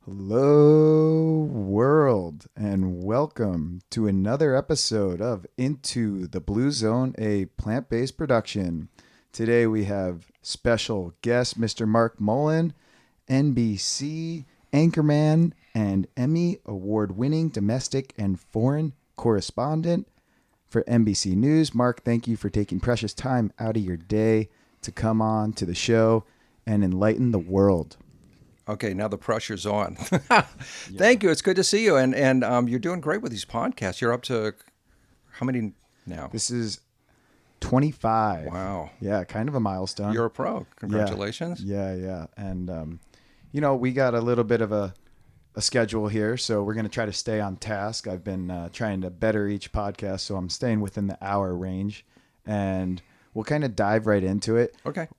Hello, world, and welcome to another episode of Into the Blue Zone, a plant-based production. Today we have special guest Mr. Mark Mullen, NBC Anchorman and Emmy award-winning domestic and foreign correspondent for NBC News. Mark, thank you for taking precious time out of your day to come on to the show and enlighten the world. Okay, now the pressure's on. Yeah. Thank you. It's good to see you, and you're doing great with these podcasts. You're up to how many now? This is 25. Wow, Yeah, kind of a milestone. you're a pro. Yeah, Congratulations. yeah. And, we got a little bit of a schedule here, so we're going to try to stay on task. I've been trying to better each podcast, so I'm staying within the hour range. And we'll kind of dive right into it. Okay.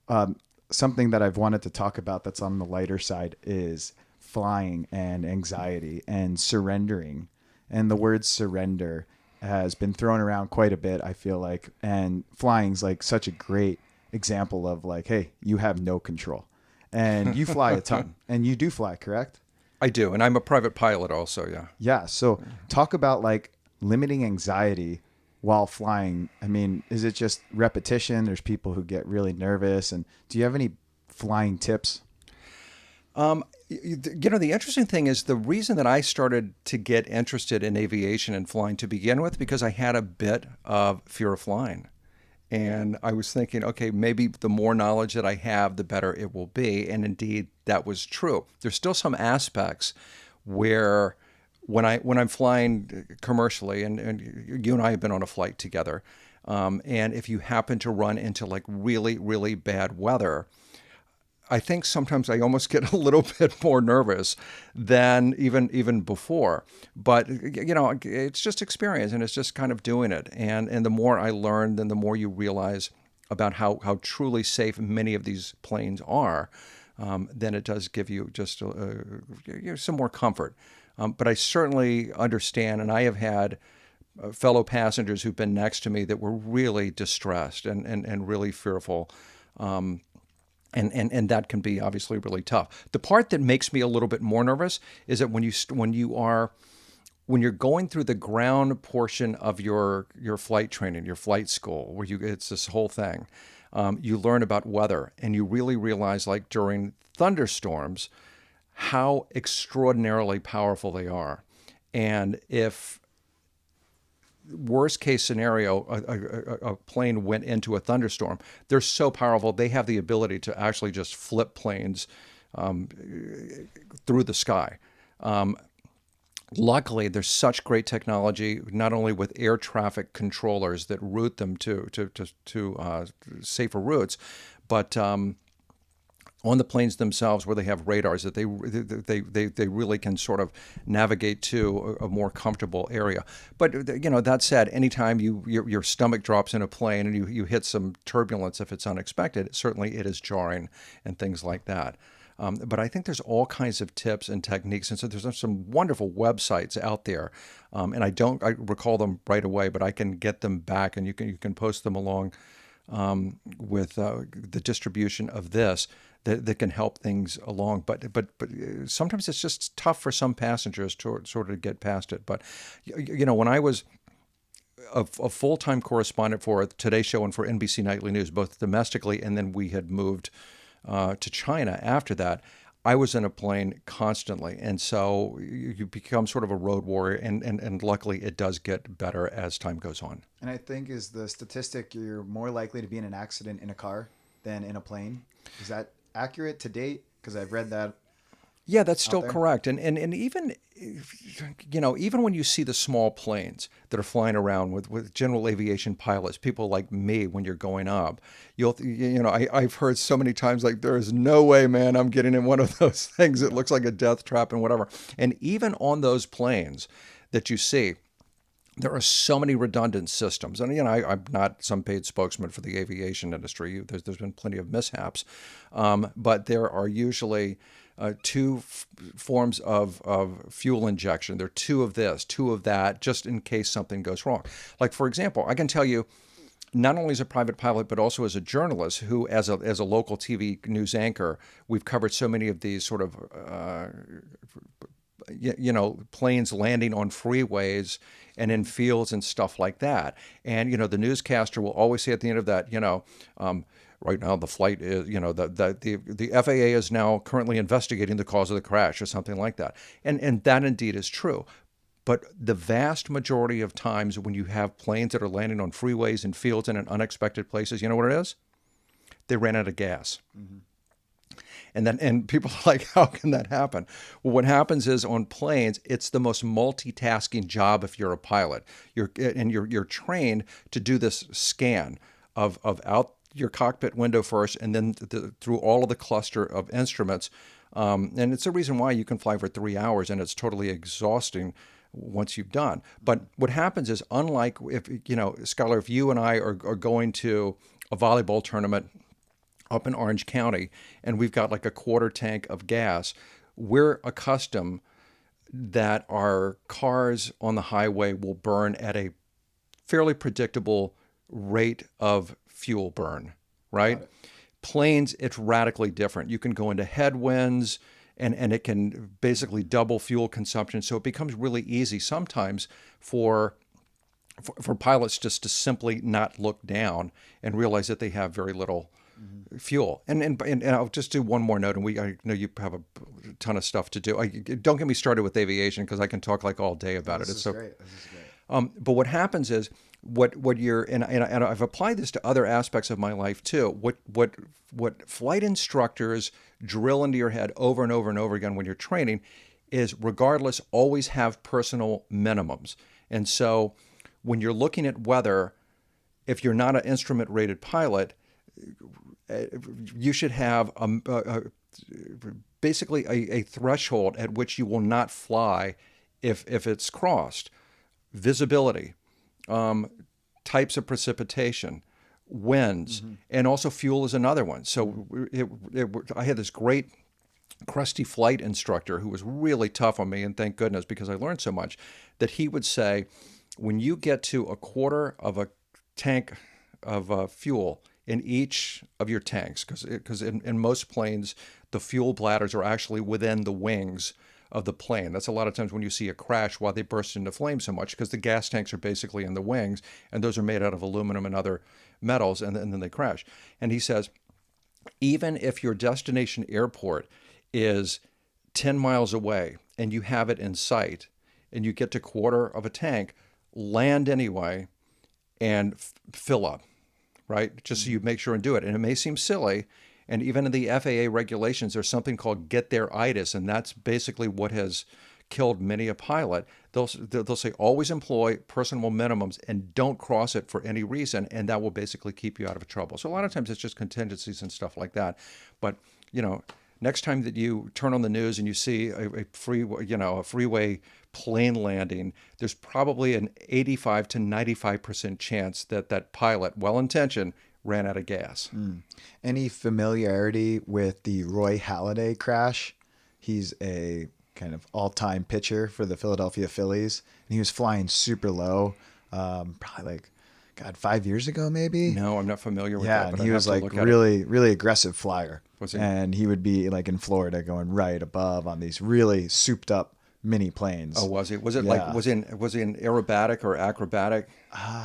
Something that I've wanted to talk about that's on the lighter side is flying and anxiety and surrendering. And the word surrender has been thrown around quite a bit, I feel like. And flying's like such a great example of like, hey, you have no control. And you fly a ton. And you do fly, correct? I do, and I'm a private pilot also. Yeah. Yeah. So talk about like limiting anxiety while flying. I mean, is it just repetition? There's people who get really nervous. And do you have any flying tips? The interesting thing is the reason that I started to get interested in aviation and flying to begin with because I had a bit of fear of flying. And I was thinking, okay, maybe the more knowledge that I have, the better it will be. And indeed, that was true. There's still some aspects where when I'm flying commercially, and you and I have been on a flight together, and if you happen to run into like really, really bad weather, I think sometimes I almost get a little bit more nervous than even before. But it's just experience, and it's just kind of doing it. And the more I learn, then the more you realize about how truly safe many of these planes are. Then it does give you just some more comfort. But I certainly understand, and I have had fellow passengers who've been next to me that were really distressed and really fearful. And that can be obviously really tough. The part that makes me a little bit more nervous is that when you're going through the ground portion of your flight training, your flight school, where it's this whole thing, you learn about weather, and you really realize, like during thunderstorms, how extraordinarily powerful they are. And if worst case scenario, a plane went into a thunderstorm, they're so powerful, they have the ability to actually just flip planes through the sky. Luckily, there's such great technology, not only with air traffic controllers that route them to safer routes, but on the planes themselves, where they have radars that they really can sort of navigate to a more comfortable area. But that said, anytime your stomach drops in a plane and you hit some turbulence, if it's unexpected, certainly it is jarring and things like that. But I think there's all kinds of tips and techniques, and so there's some wonderful websites out there, and I recall them right away, but I can get them back, and you can post them along with the distribution of this that can help things along. But sometimes it's just tough for some passengers to sort of get past it. But when I was a full-time correspondent for Today Show and for NBC Nightly News, both domestically, and then we had moved to China after that, I was in a plane constantly. And so you become sort of a road warrior, and luckily it does get better as time goes on. And I think is the statistic you're more likely to be in an accident in a car than in a plane. Is that accurate to date? Because I've read that. Yeah, that's still there? correct. And even even when you see the small planes that are flying around with general aviation pilots, people like me, when you're going up, I've heard so many times, like, there is no way, man, I'm getting in one of those things. It looks like a death trap and whatever. And even on those planes that you see, there are so many redundant systems. And, I'm not some paid spokesman for the aviation industry. There's been plenty of mishaps. But there are usually two forms of fuel injection. There are two of this, two of that, just in case something goes wrong. Like, for example, I can tell you, not only as a private pilot, but also as a journalist who, as a local TV news anchor, we've covered so many of these sort of, planes landing on freeways and in fields and stuff like that. And, the newscaster will always say at the end of that, right now the flight is, the FAA is now currently investigating the cause of the crash or something like that. And that indeed is true. But the vast majority of times when you have planes that are landing on freeways and fields and in unexpected places, you know what it is? They ran out of gas. Mm-hmm. And people are like, how can that happen? Well, what happens is on planes, it's the most multitasking job if you're a pilot. You're trained to do this scan of out your cockpit window first, and then through all of the cluster of instruments. And it's the reason why you can fly for 3 hours, and it's totally exhausting once you've done. But what happens is, unlike if, Skylar, if you and I are going to a volleyball tournament up in Orange County, and we've got like a quarter tank of gas, we're accustomed that our cars on the highway will burn at a fairly predictable rate of fuel burn, right? Planes, it's radically different. You can go into headwinds, and it can basically double fuel consumption. So it becomes really easy sometimes for pilots just to simply not look down and realize that they have very little fuel. And I'll just do one more note, and I know you have a ton of stuff to do. Don't get me started with aviation, because I can talk like all day about it. This is great. This is great. But what happens is, what you're, and I've applied this to other aspects of my life too. What flight instructors drill into your head over and over and over again when you're training is, regardless, always have personal minimums. And so when you're looking at weather, if you're not an instrument rated pilot, you should have basically a threshold at which you will not fly if it's crossed. Visibility, types of precipitation, winds, and also fuel is another one. So I had this great crusty flight instructor who was really tough on me, and thank goodness, because I learned so much, that he would say, when you get to a quarter of a tank of fuel in each of your tanks, because in most planes, the fuel bladders are actually within the wings of the plane. That's a lot of times when you see a crash, why they burst into flames so much, because the gas tanks are basically in the wings, and those are made out of aluminum and other metals, and then they crash. And he says, even if your destination airport is 10 miles away and you have it in sight, and you get to quarter of a tank, land anyway and fill up, right? Just so you make sure and do it. And it may seem silly, and even in the FAA regulations, there's something called get there-itis, and that's basically what has killed many a pilot. They'll say, always employ personal minimums and don't cross it for any reason, and that will basically keep you out of trouble. So a lot of times it's just contingencies and stuff like that. But, next time that you turn on the news and you see a freeway plane landing, there's probably an 85 to 95% chance that pilot, well-intentioned, ran out of gas. Any familiarity with the Roy Halladay crash? He's a kind of all-time pitcher for the Philadelphia Phillies, and he was flying super low, probably 5 years ago maybe. No, I'm not familiar with that. Yeah, and he was like really aggressive flyer. Was he? And he would be like in Florida going right above on these really souped up mini planes. Oh, was he? Was it was he an aerobatic or acrobatic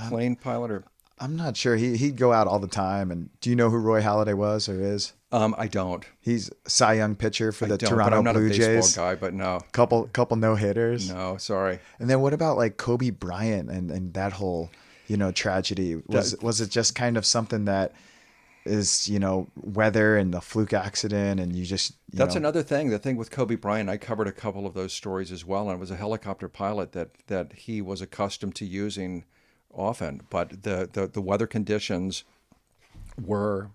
plane pilot or? I'm not sure. He'd go out all the time. And do you know who Roy Halladay was or is? I don't. He's Cy Young pitcher for the Toronto Blue Jays. I'm not a baseball guy, but no. Couple no hitters. No, sorry. And then what about like Kobe Bryant and that whole tragedy? Was it just kind of something that is weather and a fluke accident, and you just that's another thing. The thing with Kobe Bryant, I covered a couple of those stories as well, and it was a helicopter pilot that he was accustomed to using often, but the weather conditions were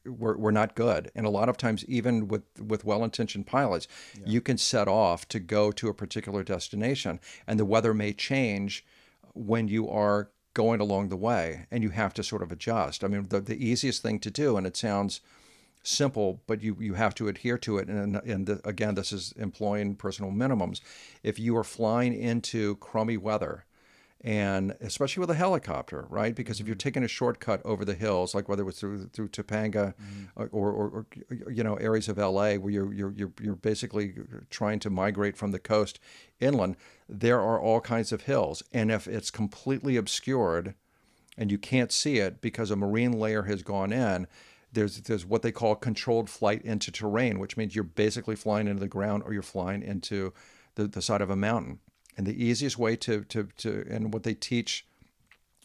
not good, and a lot of times, even with well-intentioned pilots, you can set off to go to a particular destination, and the weather may change when you are going along the way, and you have to sort of adjust. I mean, the easiest thing to do, and it sounds simple, but you have to adhere to it. And again, this is employing personal minimums. If you are flying into crummy weather And especially with a helicopter, right? Because if you're taking a shortcut over the hills, like whether it was through Topanga, or areas of LA where you're basically trying to migrate from the coast inland, there are all kinds of hills, and if it's completely obscured and you can't see it because a marine layer has gone in, there's what they call controlled flight into terrain, which means you're basically flying into the ground or you're flying into the side of a mountain. And the easiest way to and what they teach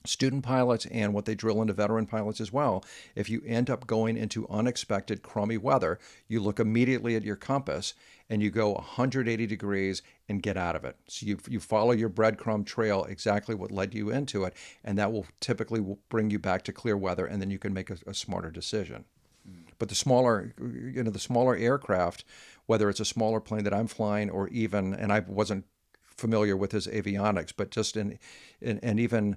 student pilots and what they drill into veteran pilots as well, if you end up going into unexpected crummy weather, you look immediately at your compass and you go 180 degrees and get out of it. So you follow your breadcrumb trail, exactly what led you into it, and that will typically bring you back to clear weather, and then you can make a smarter decision. But the smaller aircraft, whether it's a smaller plane that I'm flying or even, and I wasn't familiar with his avionics, but just in even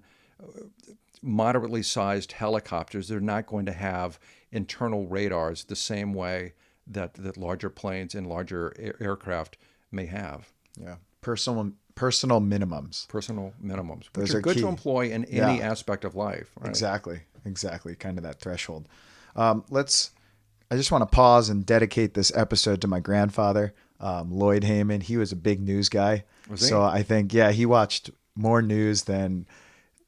moderately sized helicopters, they're not going to have internal radars the same way that larger planes and larger aircraft may have. Yeah. Personal minimums. Personal minimums, which Those are are good key. to employ in any aspect of life. Right? Exactly. Kind of that threshold. I just want to pause and dedicate this episode to my grandfather, Lloyd Heyman. He was a big news guy. Was he? So I think, he watched more news than,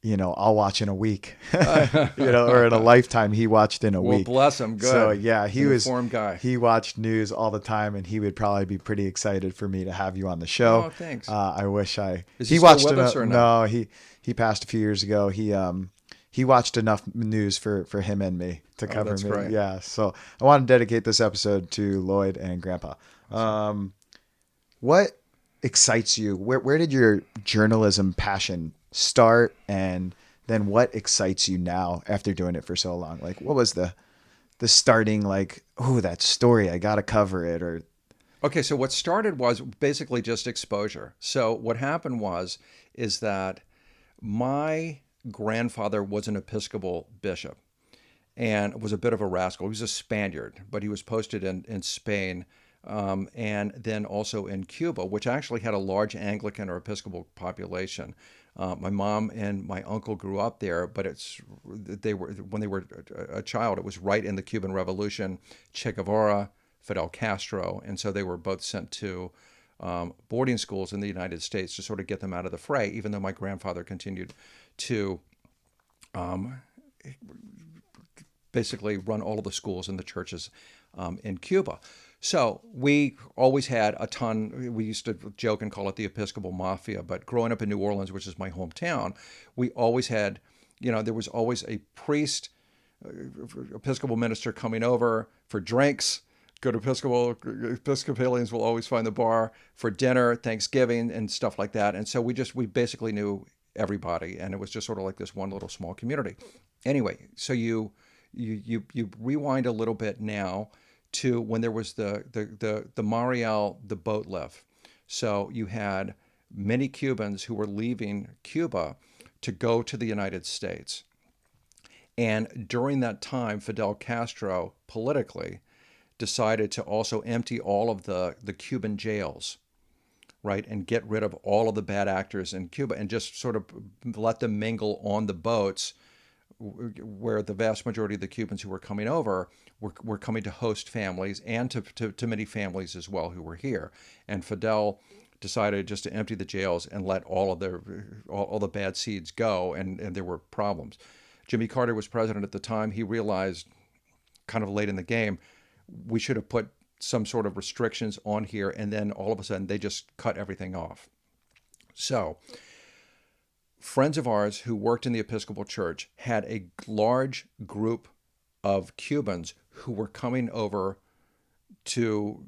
I'll watch in a week, or in a lifetime he watched in a Well, week. bless him. Good. So he was an informed guy. He watched news all the time, and he would probably be pretty excited for me to have you on the show. Oh, thanks. I wish Is he still watched with us or no? No, he passed a few years ago. He watched enough news for him and me to cover that's me. great. Yeah. So I want to dedicate this episode to Lloyd and Grandpa. What excites you? Where did your journalism passion start, and then what excites you now after doing it for so long? Like, what was the starting, like, oh, that story, I got to cover it? Or Okay, so what started was basically just exposure. So what happened is that my grandfather was an Episcopal bishop and was a bit of a rascal. He was a Spaniard, but he was posted in Spain, and then also in Cuba, which actually had a large Anglican or Episcopal population. My mom and my uncle grew up there, but when they were a child, it was right in the Cuban Revolution, Che Guevara, Fidel Castro, and so they were both sent to boarding schools in the United States to sort of get them out of the fray, even though my grandfather continued to basically run all of the schools and the churches in Cuba. So we always had a ton. We used to joke and call it the Episcopal Mafia, but growing up in New Orleans, which is my hometown, we always had, there was always a priest, Episcopal minister coming over for drinks. Good Episcopalians will always find the bar for dinner, Thanksgiving, and stuff like that. And so we basically knew everybody, and it was just sort of like this one little small community. Anyway, so you rewind a little bit now to when there was the Mariel, the boat lift. So you had many Cubans who were leaving Cuba to go to the United States. And during that time, Fidel Castro politically decided to also empty all of the Cuban jails, right, and get rid of all of the bad actors in Cuba and just sort of let them mingle on the boats, where the vast majority of the Cubans who were coming over were coming to host families and to many families as well who were here. And Fidel decided just to empty the jails and let all the bad seeds go, and there were problems. Jimmy Carter was president at the time. He realized kind of late in the game, we should have put some sort of restrictions on here, and then all of a sudden they just cut everything off. So friends of ours who worked in the Episcopal Church had a large group of Cubans who were coming over to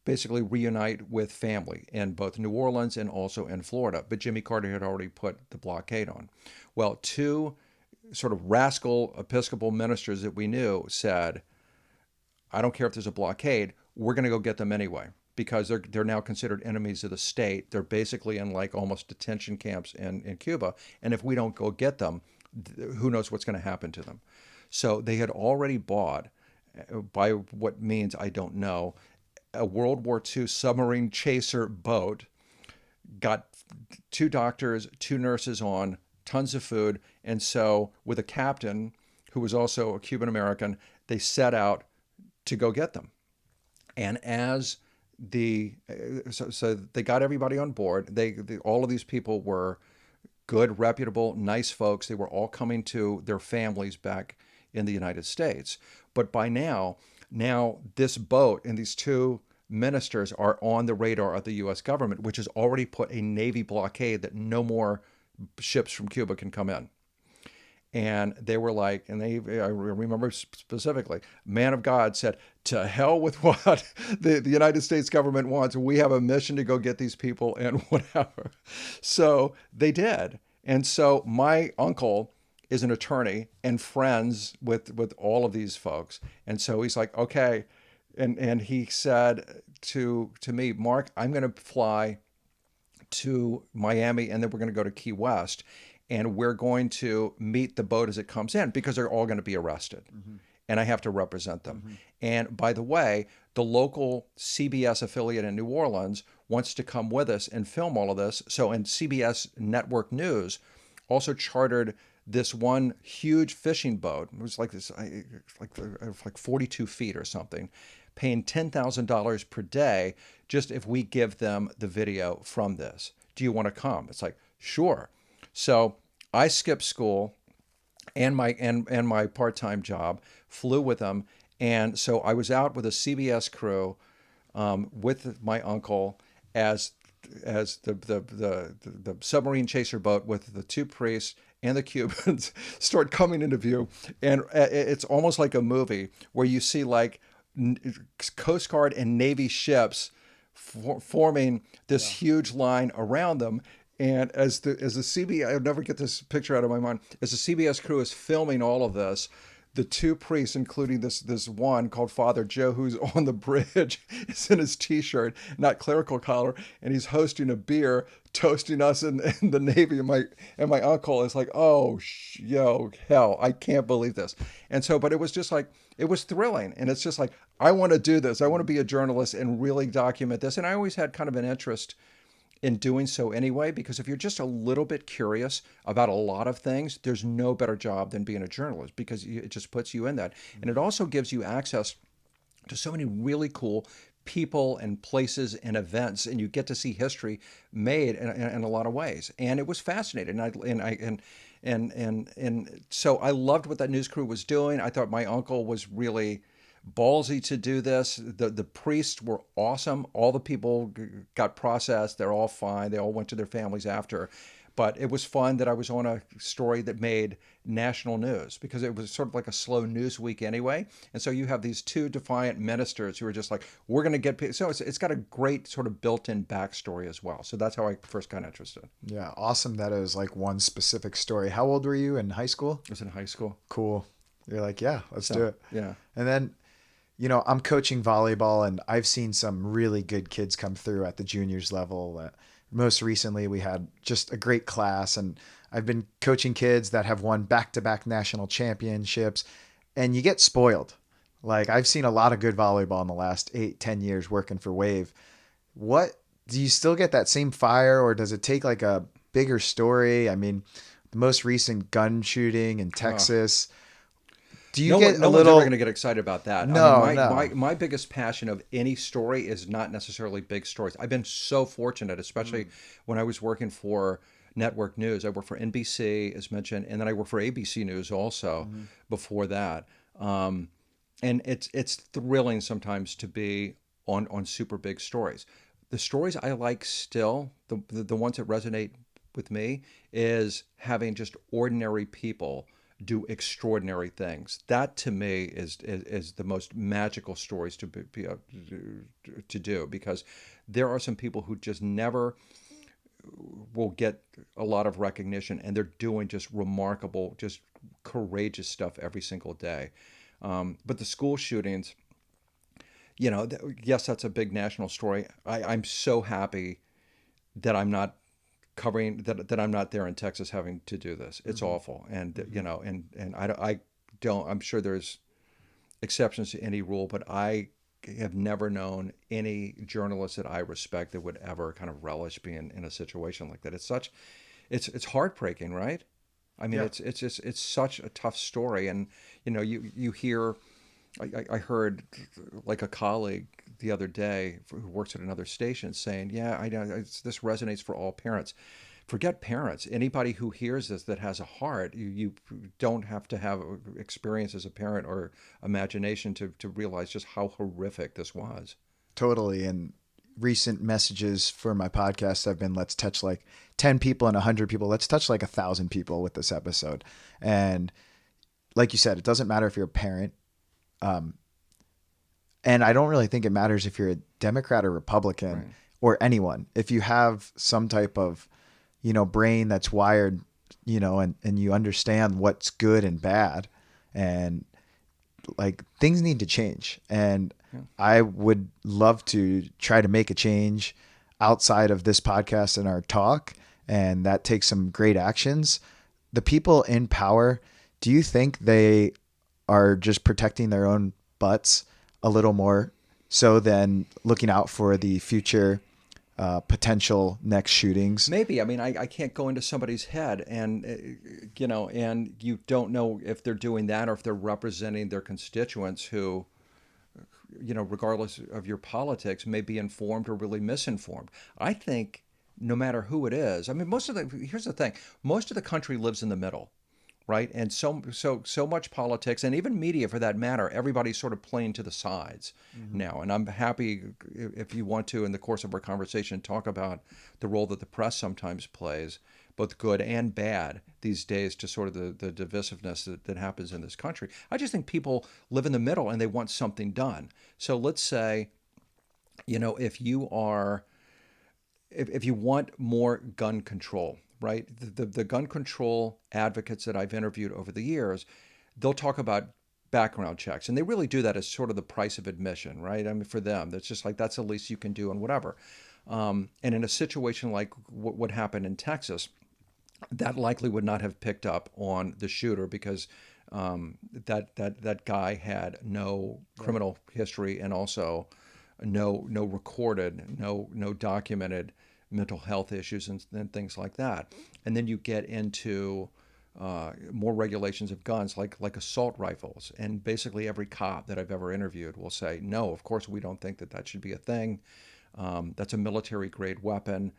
basically reunite with family in both New Orleans and also in Florida. But Jimmy Carter had already put the blockade on. Well, two sort of rascal Episcopal ministers that we knew said, I don't care if there's a blockade, we're going to go get them anyway, because they're now considered enemies of the state. They're basically in like almost detention camps in Cuba. And if we don't go get them, who knows what's going to happen to them. So they had already bought, by what means I don't know, a World War II submarine chaser boat, got 2 doctors, 2 nurses on, tons of food. And so, with a captain who was also a Cuban American, they set out to go get them. And as so they got everybody on board. All of these people were good, reputable, nice folks. They were all coming to their families back in the United States. But by now this boat and these 2 ministers are on the radar of the U.S. government, which has already put a Navy blockade that no more ships from Cuba can come in. And they were like, I remember specifically, man of God said, to hell with what the United States government wants. We have a mission to go get these people and whatever. So they did. And so my uncle is an attorney and friends with all of these folks. And so he's like, okay. And he said to me, Mark, I'm going to fly to Miami and then we're going to go to Key West and we're going to meet the boat as it comes in because they're all going to be arrested. Mm-hmm. And I have to represent them. Mm-hmm. And by the way, the local CBS affiliate in New Orleans wants to come with us and film all of this. So, and CBS Network News also chartered this one huge fishing boat. It was like this, like 42 feet or something, paying $10,000 per day just if we give them the video from this. Do you want to come? It's like, sure. So I skipped school and my part-time job, flew with them, and so I was out with a CBS crew with my uncle as the submarine chaser boat with the 2 priests and the Cubans start coming into view, and it's almost like a movie where you see like Coast Guard and Navy ships forming this huge line around them. And as the CBS, I'll never get this picture out of my mind. As the CBS crew is filming all of this, the 2 priests, including this one called Father Joe, who's on the bridge, is in his T-shirt, not clerical collar, and he's hosting a beer, toasting us in the Navy. And my uncle is like, "Oh, hell, I can't believe this." And so, but it was just like, it was thrilling, and it's just like, I want to do this. I want to be a journalist and really document this. And I always had kind of an interest in doing so anyway, because if you're just a little bit curious about a lot of things, there's no better job than being a journalist because it just puts you in that. And it also gives you access to so many really cool people and places and events, and you get to see history made in a lot of ways. And it was fascinating. And so I loved what that news crew was doing. I thought my uncle was really ballsy to do this. The priests were awesome. All the people got processed. They're all fine. They all went to their families after. But it was fun that I was on a story that made national news because it was sort of like a slow news week anyway. And so you have these 2 defiant ministers who are just like, we're going to get people. So it's got a great sort of built-in backstory as well. So that's how I first got interested. Yeah, awesome that it was like one specific story. How old were you in high school? I was in high school. Cool. You're like, yeah, let's do it. Yeah. And then, I'm coaching volleyball, and I've seen some really good kids come through at the juniors level. Most recently, we had just a great class, and I've been coaching kids that have won back-to-back national championships, and you get spoiled. Like, I've seen a lot of good volleyball in the last 8-10 years working for Wave. What do you still get that same fire, or does it take like a bigger story? I mean, the most recent gun shooting in Texas. Do you get a little? One's ever going to get excited about that. No, my biggest passion of any story is not necessarily big stories. I've been so fortunate, especially when I was working for network news. I worked for NBC, as mentioned, and then I worked for ABC News also before that. And it's thrilling sometimes to be on super big stories. The stories I like still, the ones that resonate with me, is having just ordinary people do extraordinary things. That to me is the most magical stories to do, because there are some people who just never will get a lot of recognition, and they're doing just remarkable, just courageous stuff every single day. But the school shootings, yes, that's a big national story. I'm so happy that I'm not covering that I'm not there in Texas having to do this. It's awful. And, and I don't, I'm sure there's exceptions to any rule, but I have never known any journalist that I respect that would ever kind of relish being in a situation like that. It's heartbreaking, right? I mean, Yeah. it's just it's such a tough story, and you hear. I heard like a colleague the other day who works at another station saying, "Yeah, I know this resonates for all parents." Forget parents. Anybody who hears this that has a heart, you don't have to have experience as a parent or imagination to realize just how horrific this was. Totally. And recent messages for my podcast have been, let's touch like 10 people and 100 people. Let's touch like 1,000 people with this episode. And like you said, it doesn't matter if you're a parent. Um, and I don't really think it matters if you're a Democrat or Republican Right. or anyone. If you have some type of, brain that's wired, and you understand what's good and bad, and like things need to change. And Yeah. I would love to try to make a change outside of this podcast and our talk. And that takes some great actions. The people in power, do you think they are just protecting their own butts a little more so than looking out for the future potential next shootings? Maybe. I mean, I can't go into somebody's head, and and you don't know if they're doing that or if they're representing their constituents who, regardless of your politics, may be informed or really misinformed. I think no matter who it is, I mean, here's the thing, most of the country lives in the middle, right? And so much politics and even media for that matter, everybody's sort of playing to the sides now. And I'm happy if you want to, in the course of our conversation, talk about the role that the press sometimes plays, both good and bad these days, to sort of the divisiveness that happens in this country. I just think people live in the middle and they want something done. So let's say, if you are if you want more gun control, right? The gun control advocates that I've interviewed over the years, they'll talk about background checks, and they really do that as sort of the price of admission, right? I mean, for them, that's just like that's the least you can do, and whatever. And in a situation like what happened in Texas, that likely would not have picked up on the shooter because that guy had no criminal history and also no recorded, no documented mental health issues and things like that. And then you get into more regulations of guns, like assault rifles, and basically every cop that I've ever interviewed will say, no, of course we don't think that should be a thing. That's a military grade weapon.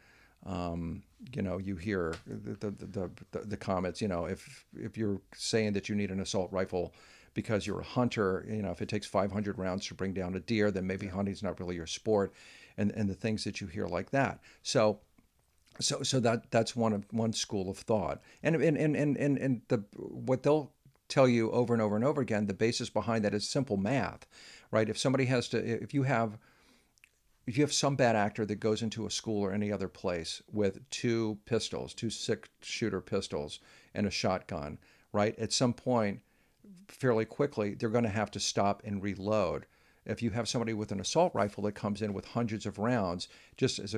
You hear the comments. If you're saying that you need an assault rifle because you're a hunter, if it takes 500 rounds to bring down a deer, then maybe hunting's not really your sport, and the things that you hear like that. So that's one school of thought, and what they'll tell you over and over and over again, the basis behind that is simple math, right? If you have some bad actor that goes into a school or any other place with two pistols, two six-shooter pistols, and a shotgun, right? At some point, fairly quickly, they're going to have to stop and reload. If you have somebody with an assault rifle that comes in with hundreds of rounds, just as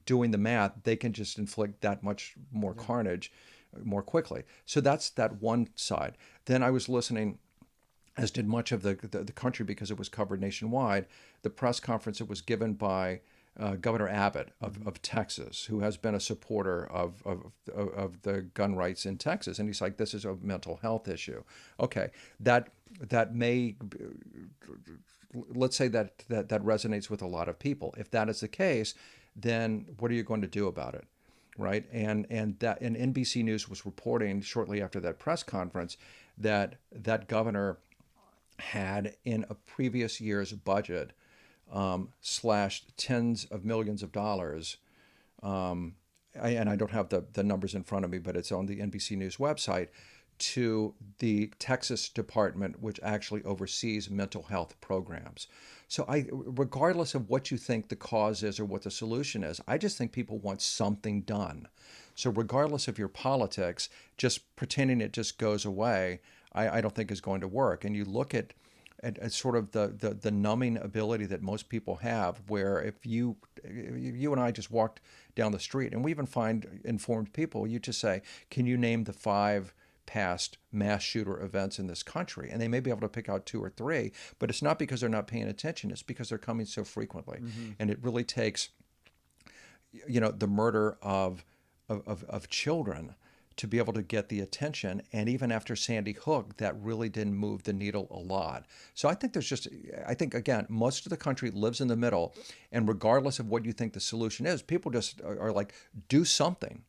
doing the math, they can just inflict that much more carnage more quickly. So that's that one side. Then I was listening, as did much of the country because it was covered nationwide, the press conference that was given by Governor Abbott of Texas, who has been a supporter of the gun rights in Texas. And he's like, this is a mental health issue. Okay, that may, let's say that resonates with a lot of people. If that is the case, then what are you going to do about it? Right. And NBC News was reporting shortly after that press conference that governor had in a previous year's budget slashed tens of millions of dollars. And I don't have the numbers in front of me, but it's on the NBC News website, to the Texas department, which actually oversees mental health programs. So regardless of what you think the cause is or what the solution is, I just think people want something done. So regardless of your politics, just pretending it just goes away, I don't think is going to work. And you look at sort of the numbing ability that most people have, where if you and I just walked down the street, and we even find informed people, you just say, can you name the 5 past mass shooter events in this country. And they may be able to pick out 2 or 3, but it's not because they're not paying attention. It's because they're coming so frequently. And it really takes, the murder of children to be able to get the attention. And even after Sandy Hook, that really didn't move the needle a lot. So I think, again, most of the country lives in the middle. And regardless of what you think the solution is, people just are like, do something,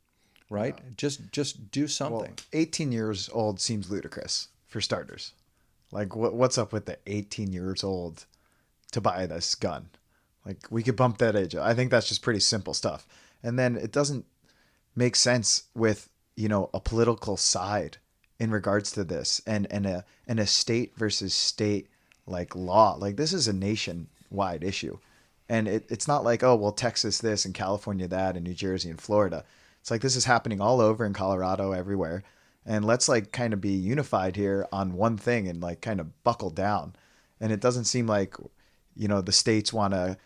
right? Yeah. Just do something. Well, 18 years old seems ludicrous, for starters. Like, what's up with the 18 years old to buy this gun? Like, we could bump that age up. I think that's just pretty simple stuff. And then it doesn't make sense with, a political side in regards to this and a state versus state like law. Like, this is a nationwide issue. And it's not like, oh, well, Texas this and California that and New Jersey and Florida. It's like this is happening all over in Colorado, everywhere. And let's like kind of be unified here on one thing and like kind of buckle down. And it doesn't seem like, the states want to,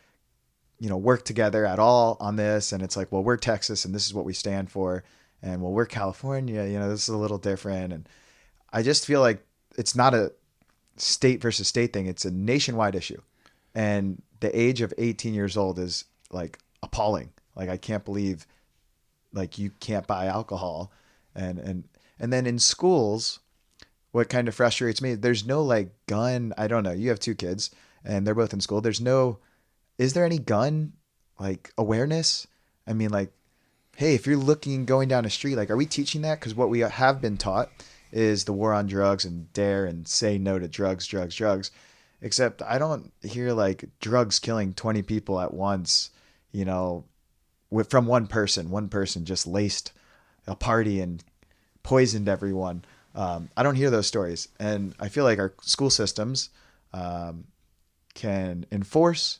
work together at all on this. And it's like, well, we're Texas and this is what we stand for. And well, we're California, this is a little different. And I just feel like it's not a state versus state thing. It's a nationwide issue. And the age of 18 years old is like appalling. Like, I can't believe like you can't buy alcohol. And then in schools, what kind of frustrates me, there's no like gun. I don't know. You have 2 kids and they're both in school. Is there any gun like awareness? I mean, like, hey, if you're going down a street, like, are we teaching that? Because what we have been taught is the war on drugs and dare and say no to drugs. Except I don't hear like drugs killing 20 people at once, from one person. One person just laced a party and poisoned everyone. I don't hear those stories. And I feel like our school systems can enforce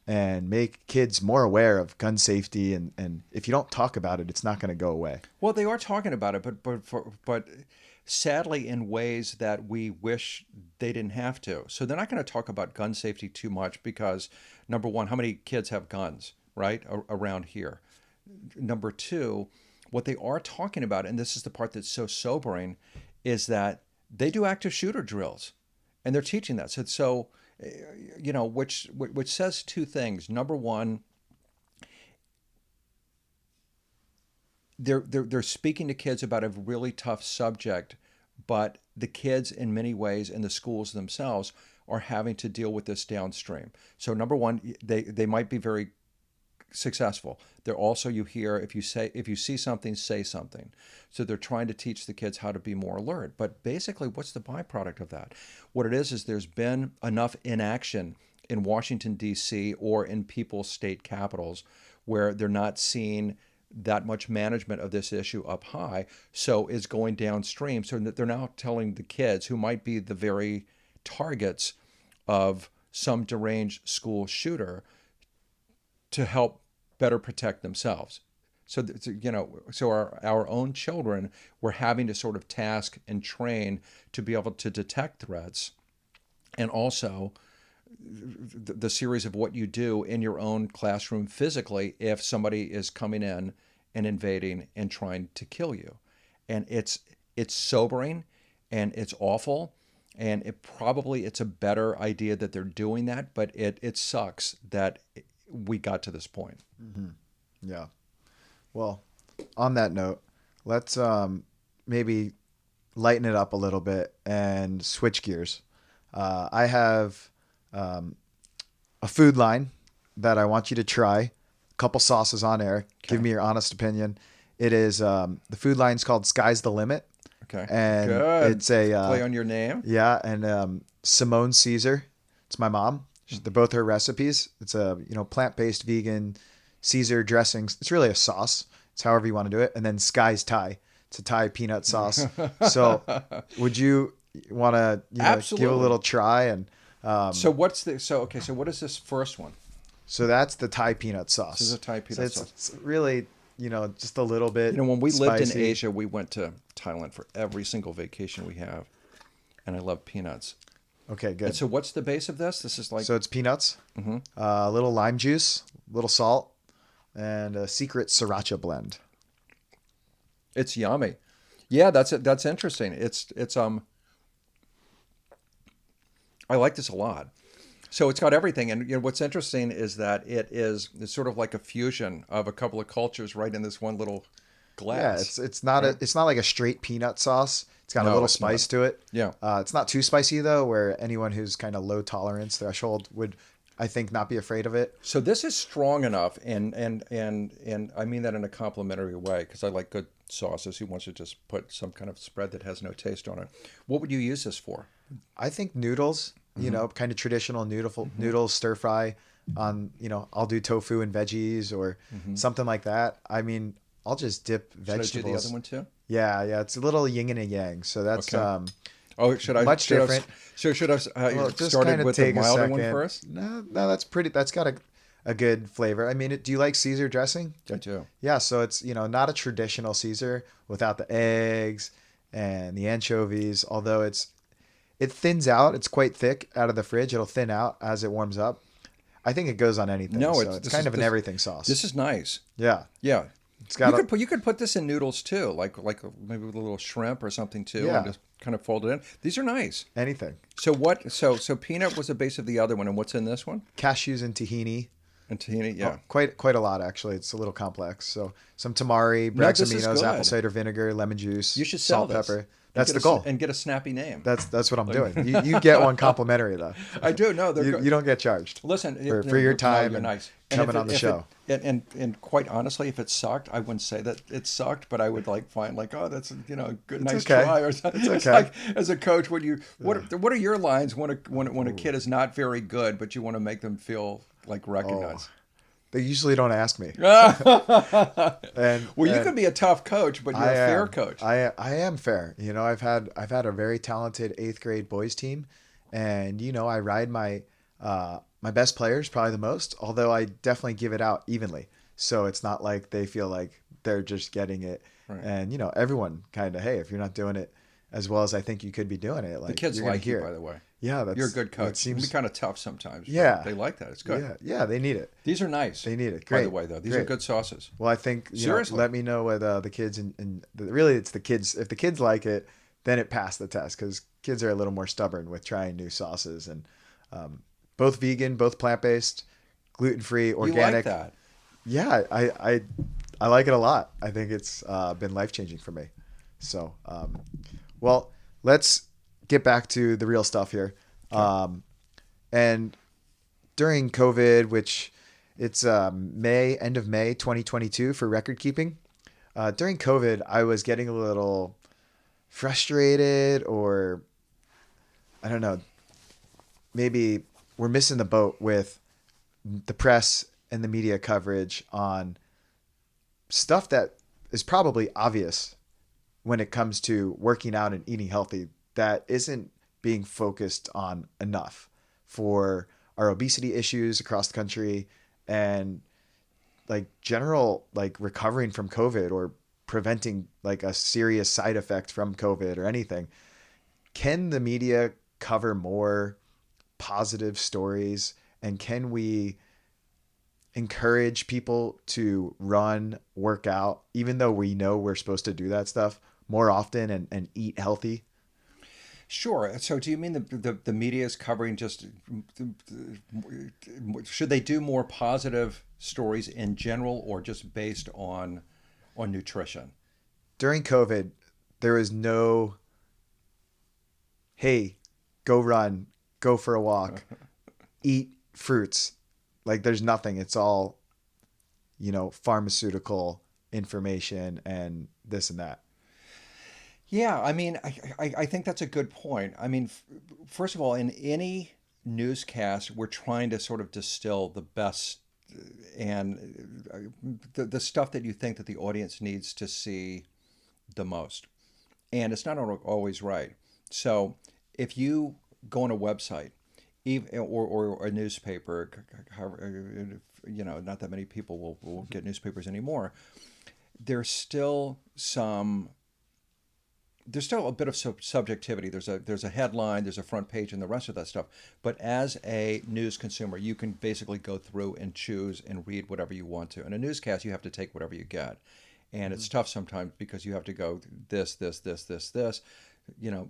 and make kids more aware of gun safety. And if you don't talk about it, it's not going to go away. Well, they are talking about it, but sadly in ways that we wish they didn't have to. So they're not going to talk about gun safety too much because, number one, how many kids have guns, right, around here? Number two, what they are talking about, and this is the part that's so sobering, is that they do active shooter drills, and they're teaching that. So which says 2 things. Number one, they're speaking to kids about a really tough subject, but the kids in many ways and the schools themselves are having to deal with this downstream. So number one, they might be very successful. They're also, you hear, if you see something, say something. So they're trying to teach the kids how to be more alert. But basically, what's the byproduct of that? What it is there's been enough inaction in Washington, D.C. or in people's state capitals where they're not seeing that much management of this issue up high. So it's going downstream. So they're now telling the kids, who might be the very targets of some deranged school shooter, to help better protect themselves. So, so our own children, we're having to sort of task and train to be able to detect threats. And also the series of what you do in your own classroom physically if somebody is coming in and invading and trying to kill you. And it's sobering and it's awful. And it's a better idea that they're doing that, but it sucks that we got to this point. Mm-hmm. Yeah. Well, on that note, let's maybe lighten it up a little bit and switch gears. I have a food line that I want you to try. A couple sauces on air. Okay. Give me your honest opinion. It is the food line's called Sky's the Limit. Okay. And good. It's a play on your name. Yeah, and Simone Caesar. It's my mom. They're both her recipes. It's a plant-based vegan Caesar dressings. It's really a sauce. It's however you want to do it. And then Sky's Thai. It's a Thai peanut sauce. So would you want to give a little try? And so what is this first one? So that's the Thai peanut sauce. This is a Thai peanut sauce. It's really just a little bit when we spicy. lived in Asia, we went to Thailand for every single vacation we have. And I love peanuts. Okay, good. And so what's the base of this? This is like... So it's peanuts, a little lime juice, a little salt, and a secret sriracha blend. It's yummy. Yeah, that's interesting. I like this a lot. So it's got everything, and what's interesting is that it's sort of like a fusion of a couple of cultures right in this one little Yeah, glass, it's right? it's not like a straight peanut sauce. It's got a No, little it's not. spice to it. Yeah. It's not too spicy though, where anyone who's kind of low tolerance threshold would, I think, not be afraid of it. So this is strong enough, and I mean that in a complimentary way because I like good sauces. Who wants to just put some kind of spread that has no taste on it? What would you use this for? I think noodles, kind of traditional noodles stir fry on, I'll do tofu and veggies or something like that. I mean, I'll just dip Should I do the other vegetables. one too? Yeah, yeah, it's a little yin and a yang. So that's Okay. Oh, much different. Should I Well, have just started kind of with the take a milder one second. first? No, no, that's pretty. That's got a good flavor. I mean, do you like Caesar dressing? I do. Yeah, so it's not a traditional Caesar without the eggs and the anchovies. Although it thins out. It's quite thick out of the fridge. It'll thin out as it warms up. I think it goes on anything. No, So it's kind of an everything sauce. this is nice. Yeah, Yeah. it's got a You could put this in noodles too, like maybe with a little shrimp or something too, yeah and just kind of fold it in. These are nice. anything. So what? So peanut was the base of the other one, and what's in this one? Cashews and tahini. And tahini, yeah. Quite a lot actually. It's a little complex. So some tamari, No, this is Brexaminos, apple good. cider vinegar, lemon juice, You should sell salt, this. pepper. And That's get the a goal. and get a snappy name. That's what I'm doing. You get one complimentary though. I do. No, they're You, good. you don't get charged Listen for your no, time you're and nice. coming if on the if show. And quite honestly, if it sucked, I wouldn't say that it sucked, but I would find oh, that's a good nice okay. try or something. It's It's okay. like as a coach, what are your lines when a kid is not very good, but you want to make them feel like recognized? They usually don't ask me. And Well, you and could be a tough coach, but you're a fair coach. I am fair. I've had a very talented 8th grade boys team, and I ride my best players probably the most. Although I definitely give it out evenly, so it's not like they feel like they're just getting it. Right. And everyone kind of, hey, if you're not doing it as well as I think you could be doing it, like The kids you're gonna like you, hear by it. the way. Yeah, that's You're a good that coach. You can seems be kind of tough sometimes. But yeah. they like that. It's good. Yeah, they need it. These are nice. They need it. By the Great. way, though, these are Great. good sauces. Well, I think Seriously. let me know what the kids and really it's the kids. If the kids like it, then it passed the test because kids are a little more stubborn with trying new sauces and both vegan, both plant based, gluten free, You organic. like that? Yeah, I like it a lot. I think it's been life changing for me. So, well, let's get back to the real stuff here. And during COVID, which it's end of May 2022 for record keeping. During COVID, I was getting a little frustrated, or I don't know, maybe we're missing the boat with the press and the media coverage on stuff that is probably obvious when it comes to working out and eating healthy that isn't being focused on enough for our obesity issues across the country and like general like recovering from COVID or preventing like a serious side effect from COVID or anything. Can the media cover more positive stories, and can we encourage people to run, work out, even though we know we're supposed to do that stuff more often and eat healthy? Sure. So, do you mean the media is covering just? Should they do more positive stories in general, or just based on nutrition? During COVID, there was no, hey, go run, go for a walk, eat fruits. Like there's nothing. It's all, pharmaceutical information and this and that. Yeah, I mean, I think that's a good point. I mean, first of all, in any newscast, we're trying to sort of distill the best and the stuff that you think that the audience needs to see the most. And it's not always right. So if you go on a website, or a newspaper, not that many people will get newspapers anymore. There's still a bit of subjectivity. There's a headline, there's a front page, and the rest of that stuff. But as a news consumer, you can basically go through and choose and read whatever you want to. In a newscast, you have to take whatever you get. And it's tough sometimes because you have to go this, you know,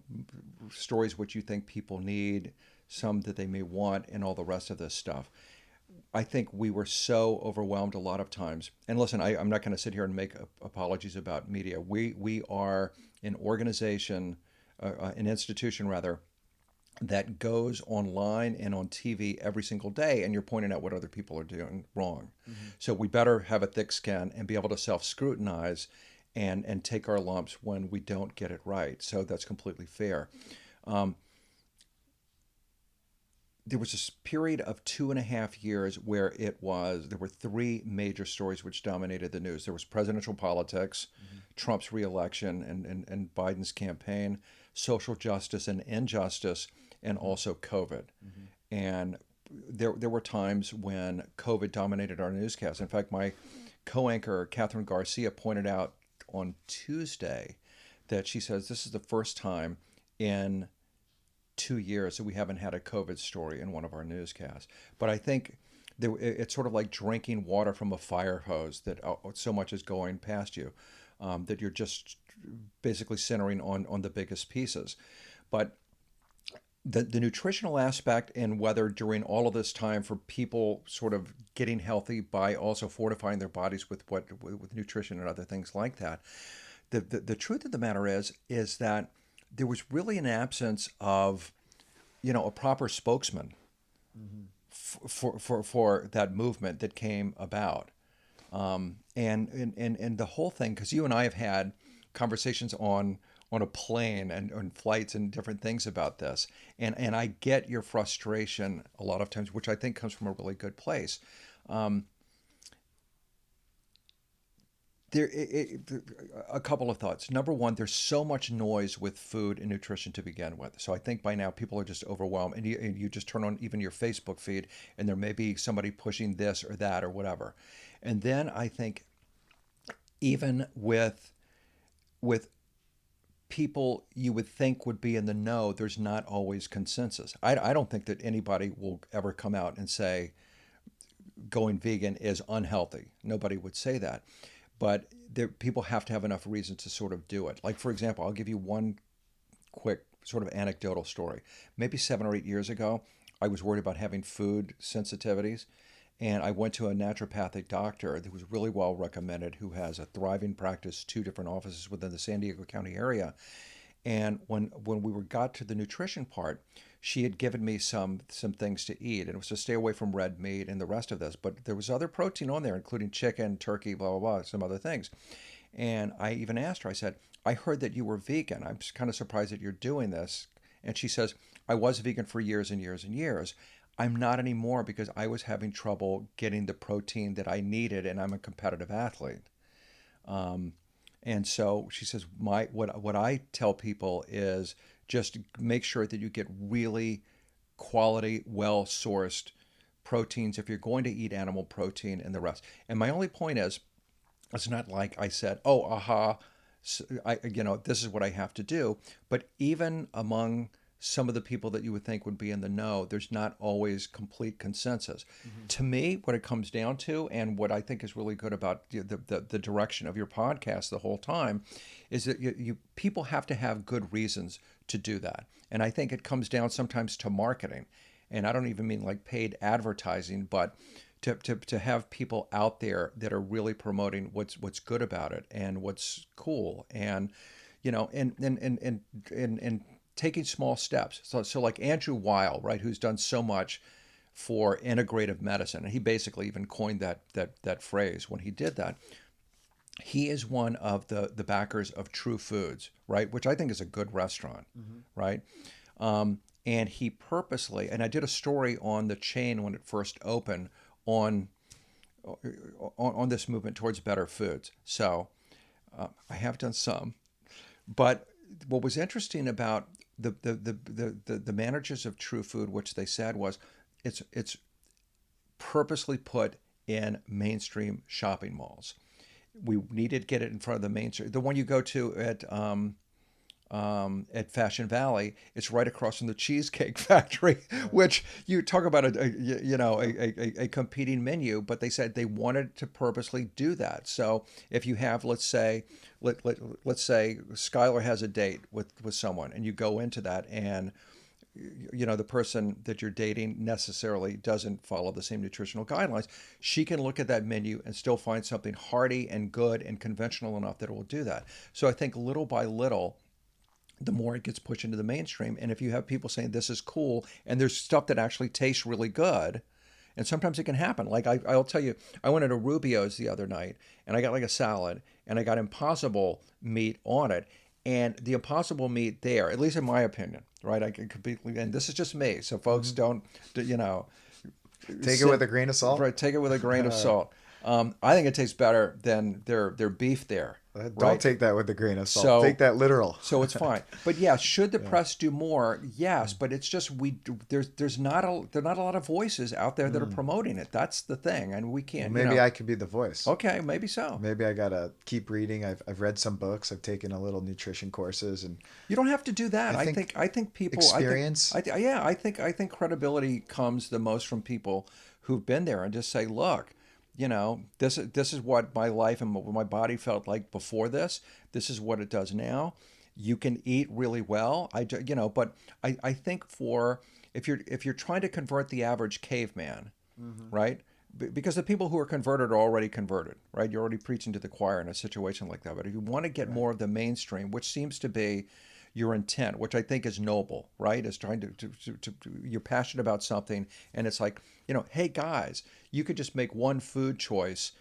stories which you think people need, some that they may want, and all the rest of this stuff. I think we were so overwhelmed a lot of times. And listen, I'm not going to sit here and make apologies about media. We are an organization, an institution rather, that goes online and on TV every single day, and you're pointing out what other people are doing wrong. So we better have a thick skin and be able to self-scrutinize and take our lumps when we don't get it right. So that's completely fair. There was this period of 2.5 years where there were three major stories which dominated the news. There was presidential politics, Trump's reelection and Biden's campaign, social justice and injustice, and also COVID. And there were times when COVID dominated our newscast. In fact, my co-anchor, Catherine Garcia, pointed out on Tuesday that she says this is the first time in 2 years that we haven't had a COVID story in one of our newscasts. But I think it's sort of like drinking water from a fire hose, that so much is going past you, that you're just basically centering on the biggest pieces. But the nutritional aspect, and whether during all of this time for people sort of getting healthy by also fortifying their bodies with nutrition and other things like that, the truth of the matter is that there was really an absence of, a proper spokesman for that movement that came about. And the whole thing, because you and I have had conversations on a plane and on flights and different things about this, and I get your frustration a lot of times, which I think comes from a really good place. A couple of thoughts. Number one, there's so much noise with food and nutrition to begin with. So I think by now people are just overwhelmed, and you just turn on even your Facebook feed, and there may be somebody pushing this or that or whatever. And then I think even with people you would think would be in the know, there's not always consensus. I don't think that anybody will ever come out and say going vegan is unhealthy. Nobody would say that. But people have to have enough reason to sort of do it. Like, for example, I'll give you one quick sort of anecdotal story. Maybe 7 or 8 years ago, I was worried about having food sensitivities. And I went to a naturopathic doctor that was really well recommended, who has a thriving practice, 2 different offices within the San Diego County area. And when we got to the nutrition part, she had given me some things to eat, and it was to stay away from red meat and the rest of this. But there was other protein on there, including chicken, turkey, blah, blah, blah, some other things. And I even asked her, I said, I heard that you were vegan. I'm kind of surprised that you're doing this. And she says, I was vegan for years and years and years. I'm not anymore because I was having trouble getting the protein that I needed, and I'm a competitive athlete. And so she says, what I tell people is just make sure that you get really quality, well-sourced proteins if you're going to eat animal protein and the rest. And my only point is, it's not like I said, oh, aha, this is what I have to do. But even among some of the people that you would think would be in the know, there's not always complete consensus. To me, what it comes down to, and what I think is really good about the direction of your podcast the whole time, is that people have to have good reasons to do that. And I think it comes down sometimes to marketing. And I don't even mean like paid advertising, but to have people out there that are really promoting what's good about it and what's cool, and and taking small steps. So like Andrew Weil, right, who's done so much for integrative medicine, and he basically even coined that phrase when he did that. He is one of the backers of True Foods, right, which I think is a good restaurant, right? And he purposely, and I did a story on the chain when it first opened on this movement towards better foods. So I have done some, but what was interesting about the managers of True Food, which they said was, it's purposely put in mainstream shopping malls. We needed to get it in front of the mainstream. The one you go to at at Fashion Valley. It's right across from the Cheesecake Factory, which you talk about a competing menu, but they said they wanted to purposely do that. So if you have, let's say Skylar has a date with someone, and you go into that, and the person that you're dating necessarily doesn't follow the same nutritional guidelines, she can look at that menu and still find something hearty and good and conventional enough that it will do that. So I think little by little, the more it gets pushed into the mainstream. And if you have people saying this is cool and there's stuff that actually tastes really good, and sometimes it can happen. Like I'll tell you, I went into Rubio's the other night and I got like a salad and I got impossible meat on it. And the impossible meat there, at least in my opinion, right? I can completely, and this is just me. So folks don't, Take it with a grain of salt. right, take it with a grain of salt. I think it tastes better than their beef there. Don't Right? take that with a grain of salt. So Take that literal. So it's fine. But yeah, should the press do more? Yes, but it's just there's not a lot of voices out there that are promoting it. That's the thing, and we can't. Maybe I could be the voice. Okay, maybe so. Maybe I gotta keep reading. I've read some books. I've taken a little nutrition courses, and You don't have to do that. I I think people experience. I think credibility comes the most from people who've been there and just say, look, this is what my life and what my body felt like before this. This is what it does now. You can eat really well. But I think for if you're trying to convert the average caveman, right? Because the people who are converted are already converted, right? You're already preaching to the choir in a situation like that. But if you want to get more of the mainstream, which seems to be your intent, which I think is noble, right? Is trying to you're passionate about something, and it's like, hey guys, you could just make one food choice,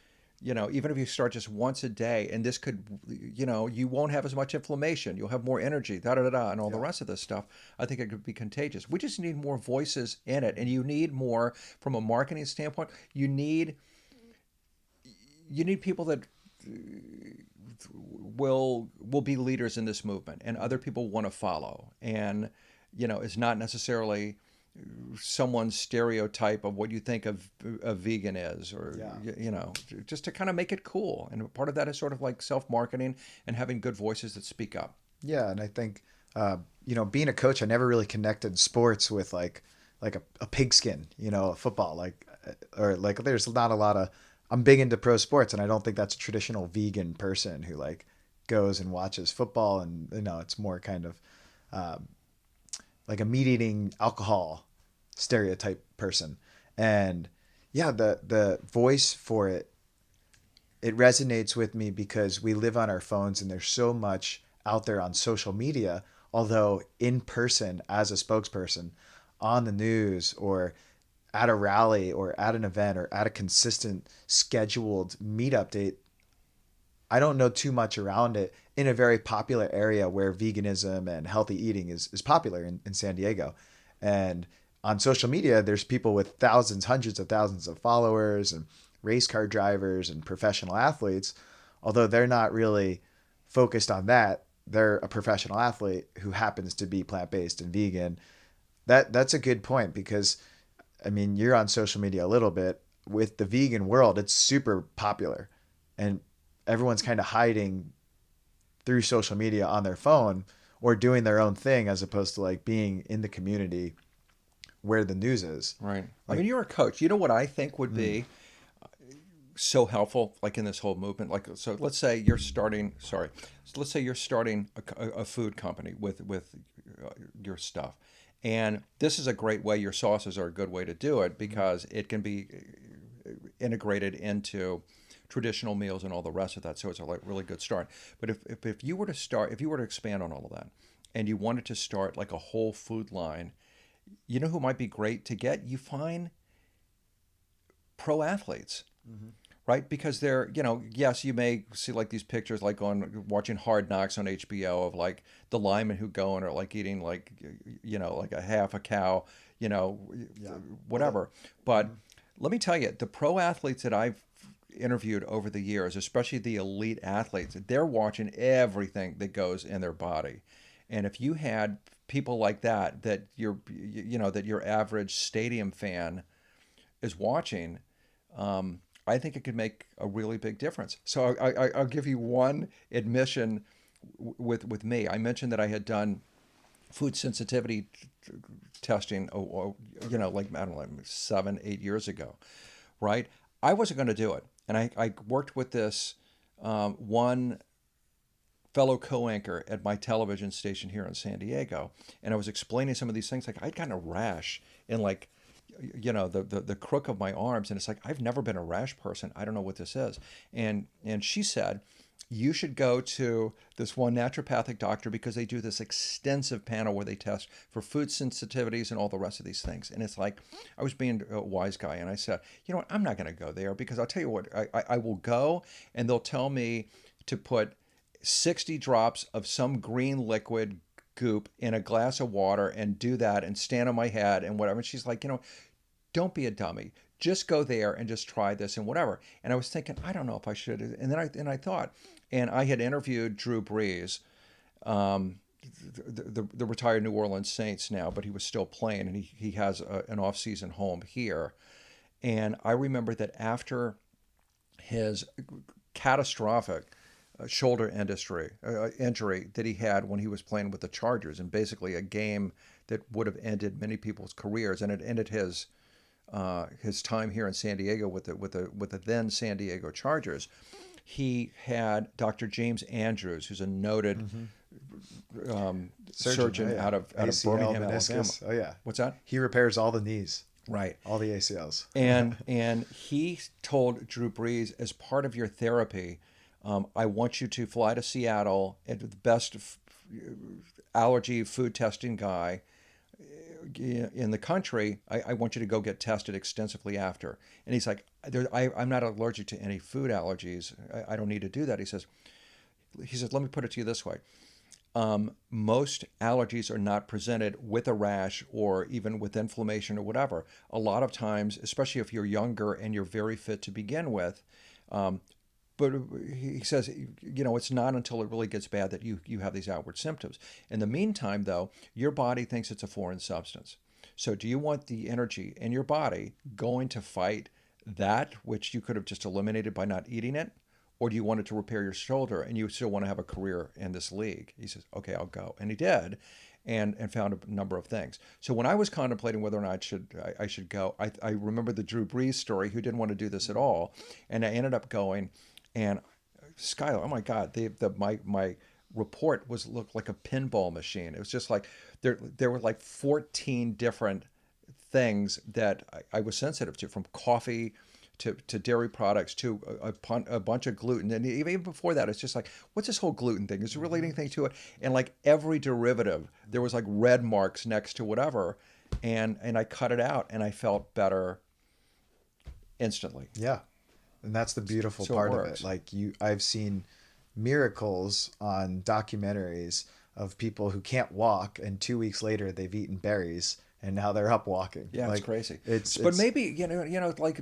even if you start just once a day, and this could, you won't have as much inflammation, you'll have more energy, da da da da, and all the rest of this stuff. I think it could be contagious. We just need more voices in it, and you need more from a marketing standpoint. You need people that will be leaders in this movement, and other people want to follow, and it's not necessarily someone's stereotype of what you think of a vegan is, or just to kind of make it cool. And part of that is sort of like self-marketing and having good voices that speak up. Yeah, and I think being a coach, I never really connected sports with like a pigskin, football, or there's not a lot of. I'm big into pro sports, and I don't think that's a traditional vegan person who goes and watches football, and it's more kind of like a meat eating alcohol stereotype person. And yeah, the voice for it resonates with me because we live on our phones and there's so much out there on social media, although in person as a spokesperson on the news or at a rally or at an event or at a consistent scheduled meet update, I don't know too much around it in a very popular area where veganism and healthy eating is popular in San Diego. And on social media, there's people with thousands, hundreds of thousands of followers and race car drivers and professional athletes, although they're not really focused on that. They're a professional athlete who happens to be plant-based and vegan. That's a good point because you're on social media a little bit. With the vegan world, it's super popular and everyone's kind of hiding through social media on their phone or doing their own thing as opposed to being in the community where the news is. Right. You're a coach. You know what I think would be so helpful, in this whole movement? So let's say you're starting a food company with your stuff. And this is a great way. Your sauces are a good way to do it because it can be integrated into traditional meals and all the rest of that. So it's a really good start. But if you were to expand on all of that, and you wanted to start a whole food line, who might be great to get? You find pro athletes. Right? Because they're, yes, you may see these pictures on watching Hard Knocks on HBO of the linemen who go and are eating a half a cow, whatever. But let me tell you, the pro athletes that I've interviewed over the years, especially the elite athletes, they're watching everything that goes in their body. And if you had people like that your average stadium fan is watching, I think it could make a really big difference. So I'll give you one admission with me. I mentioned that I had done food sensitivity testing, like, I don't know, 7, 8 years ago, right? I wasn't going to do it. And I worked with this one fellow co-anchor at my television station here in San Diego, and I was explaining some of these things. Like, I'd gotten a rash in, like, the crook of my arms, and it's like, I've never been a rash person. I don't know what this is. And she said, you should go to this one naturopathic doctor because they do this extensive panel where they test for food sensitivities and all the rest of these things. And it's like, I was being a wise guy, and I said, you know what, I'm not going to go there, because I'll tell you what, I will go and they'll tell me to put 60 drops of some green liquid goop in a glass of water and do that and stand on my head and whatever. And she's like, don't be a dummy. Just go there and just try this and whatever. And I was thinking, I don't know if I should. And then I thought, and I had interviewed Drew Brees, the retired New Orleans Saints now, but he was still playing, and he has an off-season home here. And I remember that after his catastrophic shoulder injury that he had when he was playing with the Chargers, and basically a game that would have ended many people's careers, and it ended his time here in San Diego with the then San Diego Chargers. He had Dr. James Andrews, who's a noted surgeon out of Birmingham, meniscus. Alabama. Oh yeah, What's that? He repairs all the knees, Right. all the ACLs. And he told Drew Brees, as part of your therapy, I want you to fly to Seattle, and the best allergy food testing guy in the country. I want you to go get tested extensively after. And he's like, I'm not allergic to any food allergies. I don't need to do that. He says, let me put it to you this way. Most allergies are not presented with a rash or even with inflammation or whatever. A lot of times, especially if you're younger and you're very fit to begin with, but he says, it's not until it really gets bad that you have these outward symptoms. In the meantime, though, your body thinks it's a foreign substance. So do you want the energy in your body going to fight that which you could have just eliminated by not eating it? Or do you want it to repair your shoulder and you still want to have a career in this league? He says, okay, I'll go. And he did, and found a number of things. So when I was contemplating whether or not I should go, I remember the Drew Brees story, who didn't want to do this at all. And I ended up going. And Skylar, oh my God, my report looked like a pinball machine. It was just like there were like 14 different things that I was sensitive to, from coffee to dairy products to a bunch of gluten. And even before that, it's just like, what's this whole gluten thing? Is there really anything to it? And like every derivative, there was like red marks next to whatever. And I cut it out, and I felt better instantly. Yeah. And that's the beautiful part of it. Like I've seen miracles on documentaries of people who can't walk, and 2 weeks later they've eaten berries and now they're up walking. Yeah, like, it's crazy. But maybe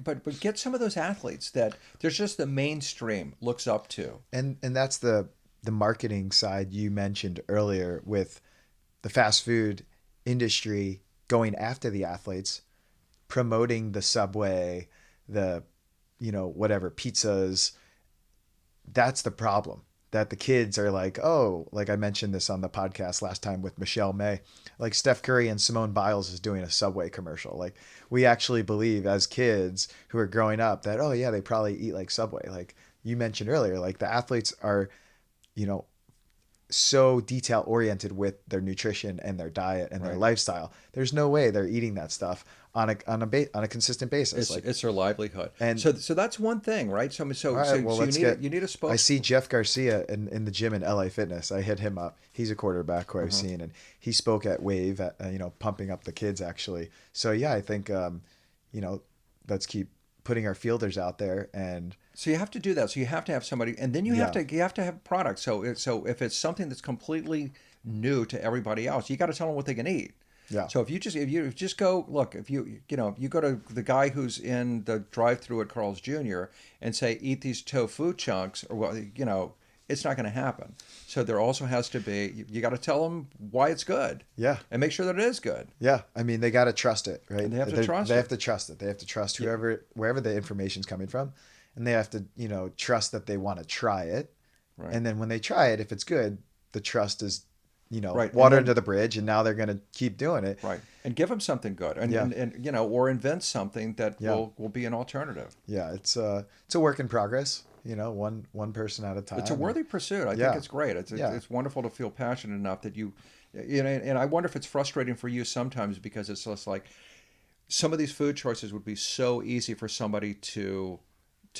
but get some of those athletes that there's just the mainstream looks up to. And that's the marketing side you mentioned earlier, with the fast food industry going after the athletes, promoting the Subway, the whatever pizzas. That's the problem, that the kids are like, oh, like I mentioned this on the podcast last time with Michelle May, like Steph Curry and Simone Biles is doing a Subway commercial. Like, we actually believe as kids who are growing up that, oh yeah, they probably eat like Subway. Like you mentioned earlier, like the athletes are, so detail oriented with their nutrition and their diet and their lifestyle. There's no way they're eating that stuff on a consistent basis. It's their livelihood. And so that's one thing, right? So you need a spokesman. I see Jeff Garcia in the gym in LA Fitness. I hit him up. He's a quarterback who I've seen, and he spoke at Wave at, pumping up the kids actually. So yeah, I think let's keep putting our fielders out there. And so you have to do that. So you have to have somebody, and then you have to have products. So if it's something that's completely new to everybody else, you got to tell them what they can eat. Yeah. So if you just go, look, if you go to the guy who's in the drive-through at Carl's Jr. and say, eat these tofu chunks, or it's not going to happen. So there also has to be, you got to tell them why it's good. Yeah. And make sure that it is good. Yeah. I mean, they got to trust it, right? And they have to trust it. They have to trust it. They have to trust wherever the information's coming from. And they have to, trust that they want to try it. Right. And then when they try it, if it's good, the trust is, Right. And water then, under the bridge, and now they're going to keep doing it. right. And give them something good, and, Yeah. or invent something that Yeah. will be an alternative. Yeah. It's a work in progress, one person at a It's a time. And worthy pursuit. I think yeah. it's great. Yeah. It's wonderful to feel passionate enough that and I wonder if it's frustrating for you sometimes because it's just like some of these food choices would be so easy for somebody to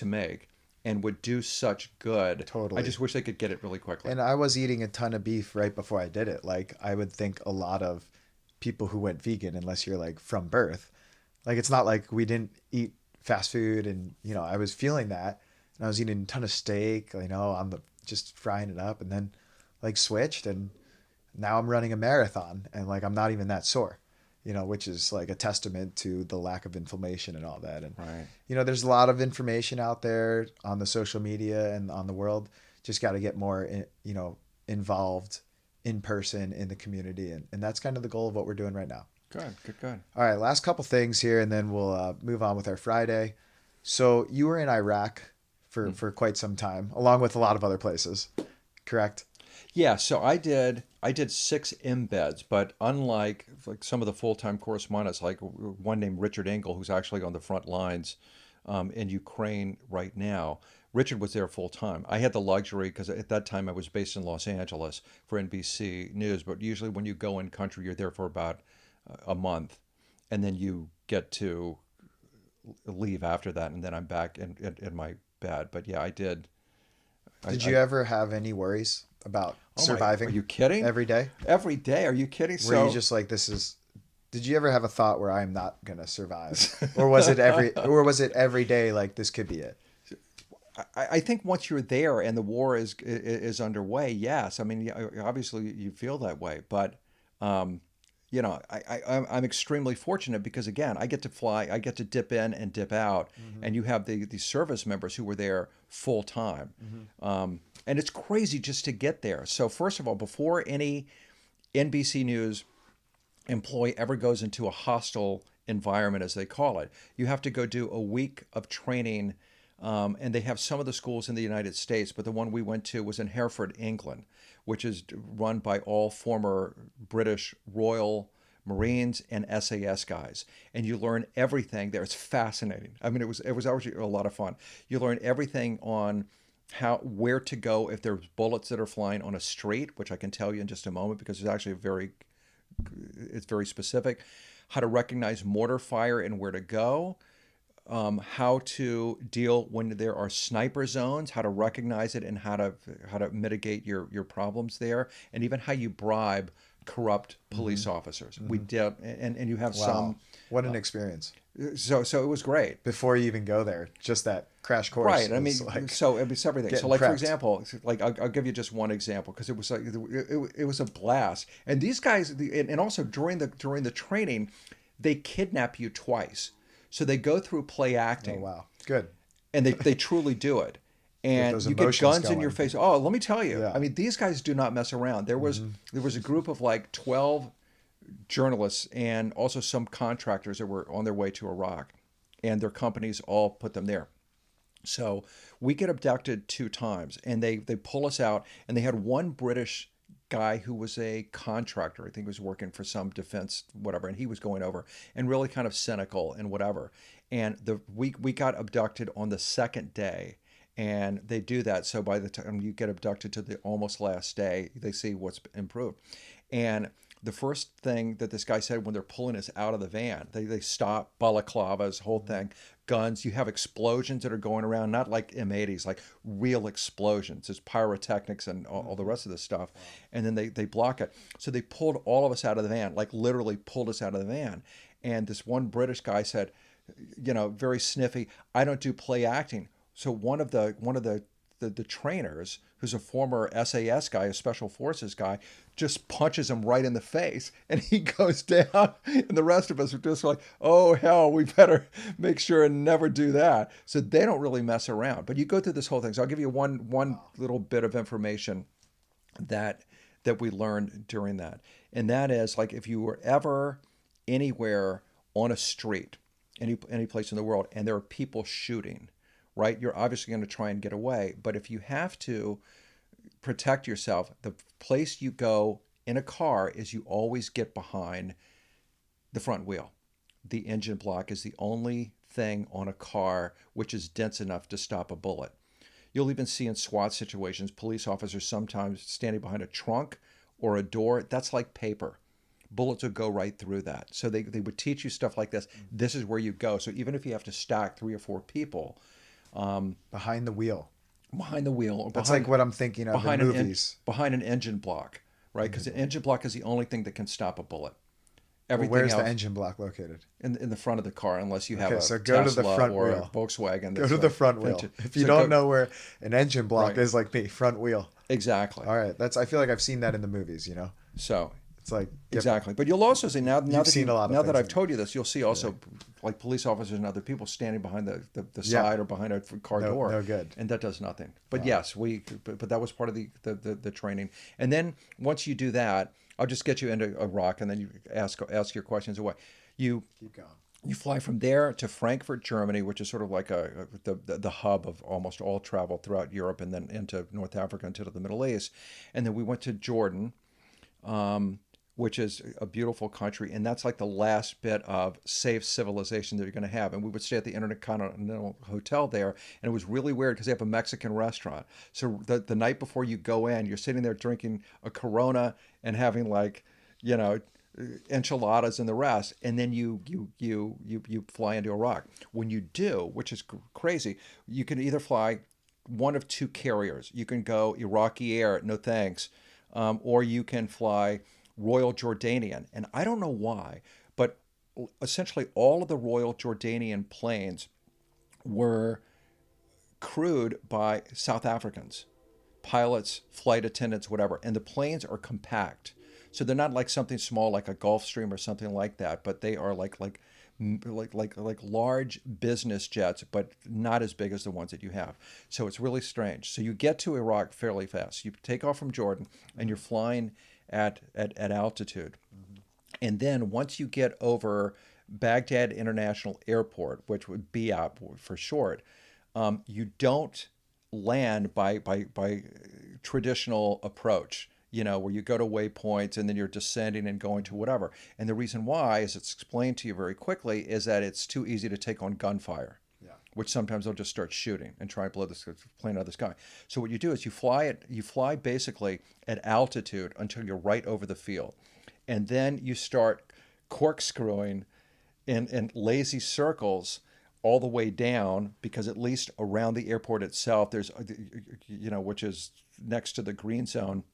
make and would do such good. I Totally. just wish they could get it really quickly. And I was eating a ton of beef right before I did it. Like, I would think a lot of people who went vegan, unless you're like from birth, like, it's not like we didn't eat fast food. And, I was feeling that. And I was eating a ton of steak, on the just frying it up, and then like switched. And now I'm running a marathon, and like, I'm not even that sore, which is like a testament to the lack of inflammation and all that. And, Right. there's a lot of information out there on the social media and on the world. Just got to get more, involved in person in the community. And that's kind of the goal of what we're doing right now. Good, good, good. All right, last couple things here, and then we'll move on with our Friday. So you were in Iraq for quite some time, along with a lot of other places, correct? Yeah, so I did 6 embeds, but unlike like some of the full-time correspondents, like one named Richard Engel, who's actually on the front lines in Ukraine right now. Richard was there full time. I had the luxury because at that time I was based in Los Angeles for NBC News, but usually when you go in country, you're there for about a month, and then you get to leave after that, and then I'm back in my bed. But yeah, I did. Did you I ever have any worries about Oh my, are surviving you kidding? every day? Every day? Are you kidding? Were you just like, this is? Did you ever have a thought where I'm not gonna survive, or was it every day like this could be it? I think once you're there and the war is underway, yes. I mean, obviously you feel that way, but um, I'm extremely fortunate because again, I get to fly, I get to dip in and dip out, Mm-hmm. and you have the service members who were there full time, Mm-hmm. and it's crazy just to get there. So first of all, before any NBC News employee ever goes into a hostile environment, as they call it, you have to go do a week of training. And they have some of the schools in the United States, but the one we went to was in Hereford, England, which is run by all former British Royal Marines and SAS guys. And you learn everything there. It's fascinating. I mean, it was actually a lot of fun. You learn everything on where to go if there's bullets that are flying on a street, which I can tell you in just a moment because it's very specific. How to recognize mortar fire and where to go. How to deal when there are sniper zones, how to recognize it, and how to mitigate your problems there, and even how you bribe corrupt police officers. We did, and you have Wow, some. what an experience! So it was great. Before you even go there, just that crash course Right. I mean, was like so it was everything. So, getting like for prepped. example, like I'll give you just one example because it was like it was a blast. And these guys, and also during the training, they kidnap you twice. So they go through play Oh acting, wow, good. and they truly do it. Get And those you get emotions guns in your going. face. Oh, let me tell you. Yeah. I mean, these guys do not mess around. There was a group of like 12 journalists and also some contractors that were on their way to Iraq, and their companies all put them there. So we get abducted 2 times, and they pull us out, and they had one British guy who was a contractor. I think he was working for some defense whatever, and he was going over and really kind of cynical and whatever. And we got abducted on the second day. And they do that. So by the time you get abducted to the almost last day, they see what's improved. And the first thing that this guy said when they're pulling us out of the van, they stop, balaclavas, whole thing, guns. You have explosions that are going around, not like M80s, like real explosions. There's pyrotechnics and all the rest of this stuff. And then they block it. So they pulled all of us out of the van, like literally pulled us out of the van. And this one British guy said, very sniffy, I don't do play acting. So one of the trainers, who's a former SAS guy, a special forces guy, just punches him right in the face, and he goes down. And the rest of us are just like, "Oh hell, we better make sure and never do that." So they don't really mess around. But you go through this whole thing. So I'll give you one little bit of information that we learned during that, and that is like if you were ever anywhere on a street, any place in the world, and there are people shooting, right? You're obviously going to try and get away. But if you have to protect yourself, the place you go in a car is you always get behind the front wheel. The engine block is the only thing on a car which is dense enough to stop a bullet. You'll even see in SWAT situations, police officers sometimes standing behind a trunk or a door. That's like paper. Bullets would go right through that. So they would teach you stuff like this. This is where you go. So even if you have to stack 3 or 4 people Behind the wheel. behind the wheel or That's behind like what I'm thinking of in movies. behind an engine block, right? Because an engine block is the only thing that can stop a bullet. Well, Everything where's the else engine block located? in the front of the car, unless you have Okay, a so go to the Tesla front or a wheel. Volkswagen. Go That's to the like front wheel. vintage. If you So don't know where an engine block Right. is, like me, front wheel. Exactly. All right, I feel like I've seen that in the movies. So It's like exactly, but you'll also see now You've that seen a lot of now that things I've in told you this, you'll see also like police officers and other people standing behind the Yeah. side or behind a car door. No good. And that does nothing. But yes, but that was part of the training. And then once you do that, I'll just get you into Iraq, and then you ask your questions away. You Keep going. you fly from there to Frankfurt, Germany, which is sort of like the hub of almost all travel throughout Europe, and then into North Africa and to the Middle East. And then we went to Jordan, which is a beautiful country, and that's like the last bit of safe civilization that you're going to have. And we would stay at the Intercontinental Hotel there, and it was really weird because they have a Mexican restaurant. So the night before you go in, you're sitting there drinking a Corona and having like, enchiladas and the rest, and then you fly into Iraq. When you do, which is crazy, you can either fly one of 2 carriers. You can go Iraqi Air, no thanks, or you can fly Royal Jordanian. And I don't know why, but essentially all of the Royal Jordanian planes were crewed by South Africans, pilots, flight attendants, whatever. And the planes are compact. So they're not like something small like a Gulfstream or something like that, but they are like large business jets, but not as big as the ones that you have. So it's really strange. So you get to Iraq fairly fast. You take off from Jordan and you're flying at altitude. And then once you get over Baghdad International Airport, which would be BIAP for short, you don't land by traditional approach, where you go to waypoints and then you're descending and going to whatever. And the reason why, as it's explained to you very quickly, is that it's too easy to take on gunfire, which sometimes they'll just start shooting and try and blow this plane out of the sky. So what you do is you fly basically at altitude until you're right over the field. And then you start corkscrewing in lazy circles all the way down, because at least around the airport itself, there's, which is next to the green zone.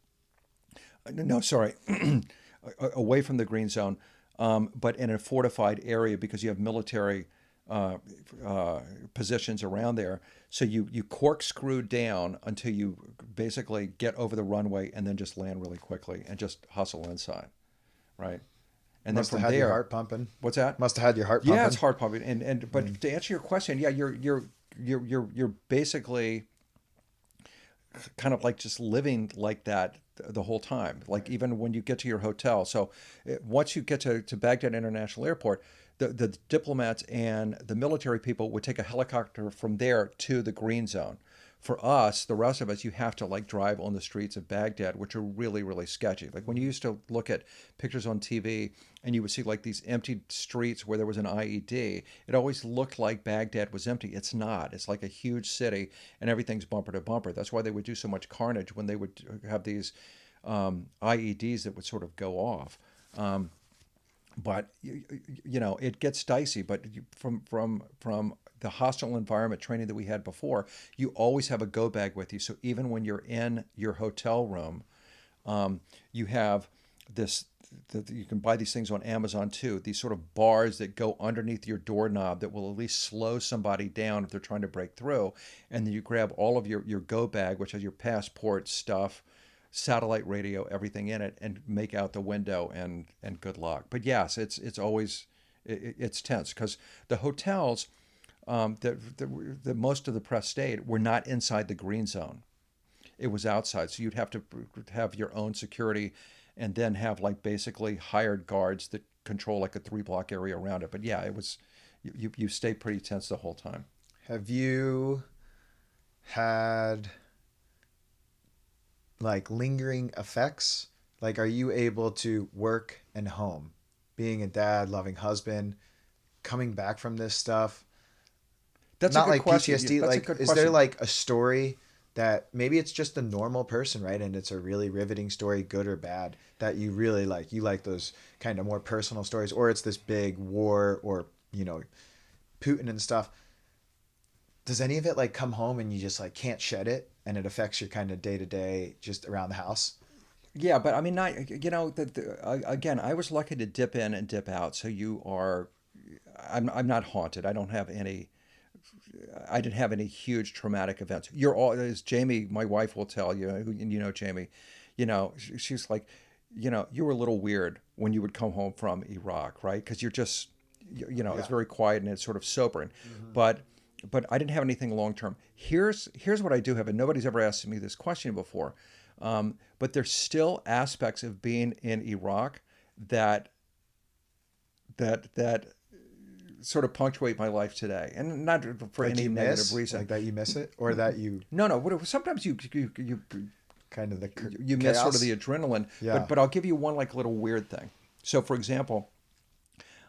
No, sorry, away from the green zone, but in a fortified area because you have military positions around there. So you corkscrew down until you basically get over the runway and then just land really quickly and just hustle inside, right? And Must then have from had there, your heart pumping. what's that? Must have had your heart pumping. Yeah, it's heart pumping. And but to answer your question, yeah, you're basically kind of like just living like that the whole time, like even when you get to your hotel. So once you get to Baghdad International Airport, the diplomats and the military people would take a helicopter from there to the green zone. For us, the rest of us, you have to like drive on the streets of Baghdad, which are really, really sketchy. Like when you used to look at pictures on TV and you would see like these empty streets where there was an IED, it always looked like Baghdad was empty. It's not. It's like a huge city and everything's bumper to bumper. That's why they would do so much carnage when they would have these IEDs that would sort of go off. But it gets dicey. But from the hostile environment training that we had before, you always have a go bag with you. So even when you're in your hotel room, you have this. You can buy these things on Amazon too. These sort of bars that go underneath your doorknob that will at least slow somebody down if they're trying to break through. And then you grab all of your go bag, which has your passport stuff, satellite radio, everything in it, and make out the window and good luck. But yes, it's always it's tense because the hotels that most of the press stayed were not inside the green zone. It was outside, so you'd have to have your own security and then have like basically hired guards that control like a 3-block area around it. But yeah, it was you stay pretty tense the whole time. Have you had like lingering effects? Like, are you able to work and home, being a dad, loving husband, coming back from this stuff? That's a Not good like question. PTSD. That's a Like, good is there question. like a story that maybe it's just a normal person, right? And it's a really riveting story, good or bad, that you really like? You like those kind of more personal stories, or it's this big war or, Putin and stuff. Does any of it like come home and you just like can't shed it and it affects your kind of day to day just around the house? Yeah, but I mean, not again. I was lucky to dip in and dip out. So you are. I'm not haunted. I don't have any. I didn't have any huge traumatic events. You're all, as Jamie, my wife, will tell you, and you know Jamie, she's like, you were a little weird when you would come home from Iraq, right? Because you're just, it's Yeah. very quiet and it's sort of sobering. Hmm. But I didn't have anything long term. Here's what I do have, and nobody's ever asked me this question before. But there's still aspects of being in Iraq that that sort of punctuate my life today, and not for Like any you negative miss, reason. like that you miss it, or that you No. Sometimes kind of the you miss sort of the chaos? adrenaline, Yeah. but I'll give you one like little weird thing. So, for example,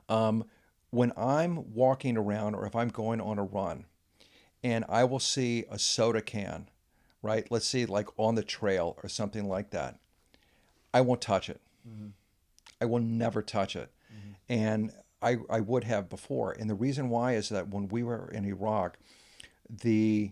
um, when I'm walking around or if I'm going on a run, and I will see a soda can, right? Let's see, like on the trail or something like that. I won't touch it. Hmm. I will never touch it. Hmm. And I would have before. And the reason why is that when we were in Iraq, the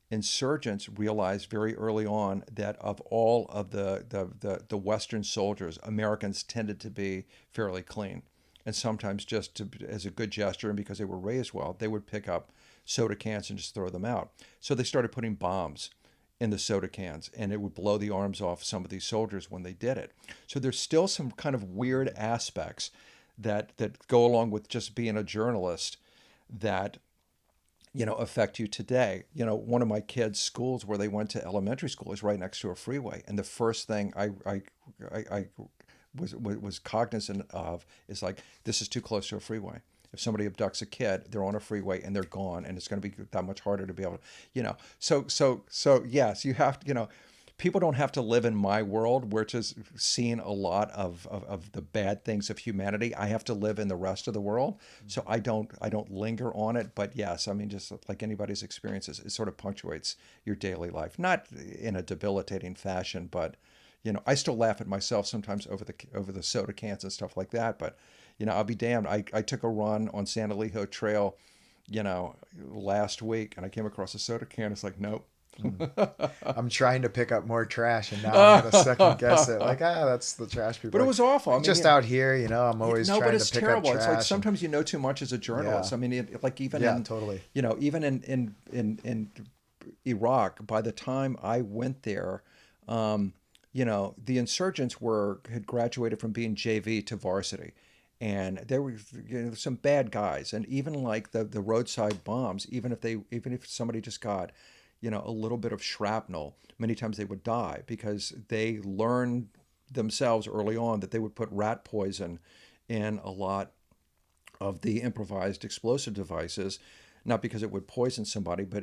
insurgents realized very early on that of all of the Western soldiers, Americans tended to be fairly clean. And sometimes just as a good gesture and because they were raised well, they would pick up soda cans and just throw them out. So they started putting bombs in the soda cans and it would blow the arms off some of these soldiers when they did it. So there's still some kind of weird aspects that go along with just being a journalist that affect you today. One of my kids' schools where they went to elementary school is right next to a freeway, and the first thing I was cognizant of is like this is too close to a freeway. If somebody abducts a kid, they're on a freeway and they're gone, and it's going to be that much harder to be able to, So yes, you have to, people don't have to live in my world, which is seeing a lot of the bad things of humanity. I have to live in the rest of the world. So I don't linger on it. But yes, I mean, just like anybody's experiences, it sort of punctuates your daily life, not in a debilitating fashion, but I still laugh at myself sometimes over the soda cans and stuff like that. But I'll be damned. I took a run on San Elijo Trail, last week, and I came across a soda can. It's like, nope. Mm. I'm trying to pick up more trash, and now I'm gonna second guess it. Like, that's the trash people. But it Like, was awful. I mean, just out here, I'm always no, but trying to it's pick up terrible. It's like trash, and sometimes you know too much as a yeah, journalist. I mean, like even yeah, totally. even in Iraq, by the time I went there, the insurgents had graduated from being JV to varsity. And there were some bad guys, and even like the roadside bombs, even if somebody just got a little bit of shrapnel, many times they would die because they learned themselves early on that they would put rat poison in a lot of the improvised explosive devices, not because it would poison somebody, but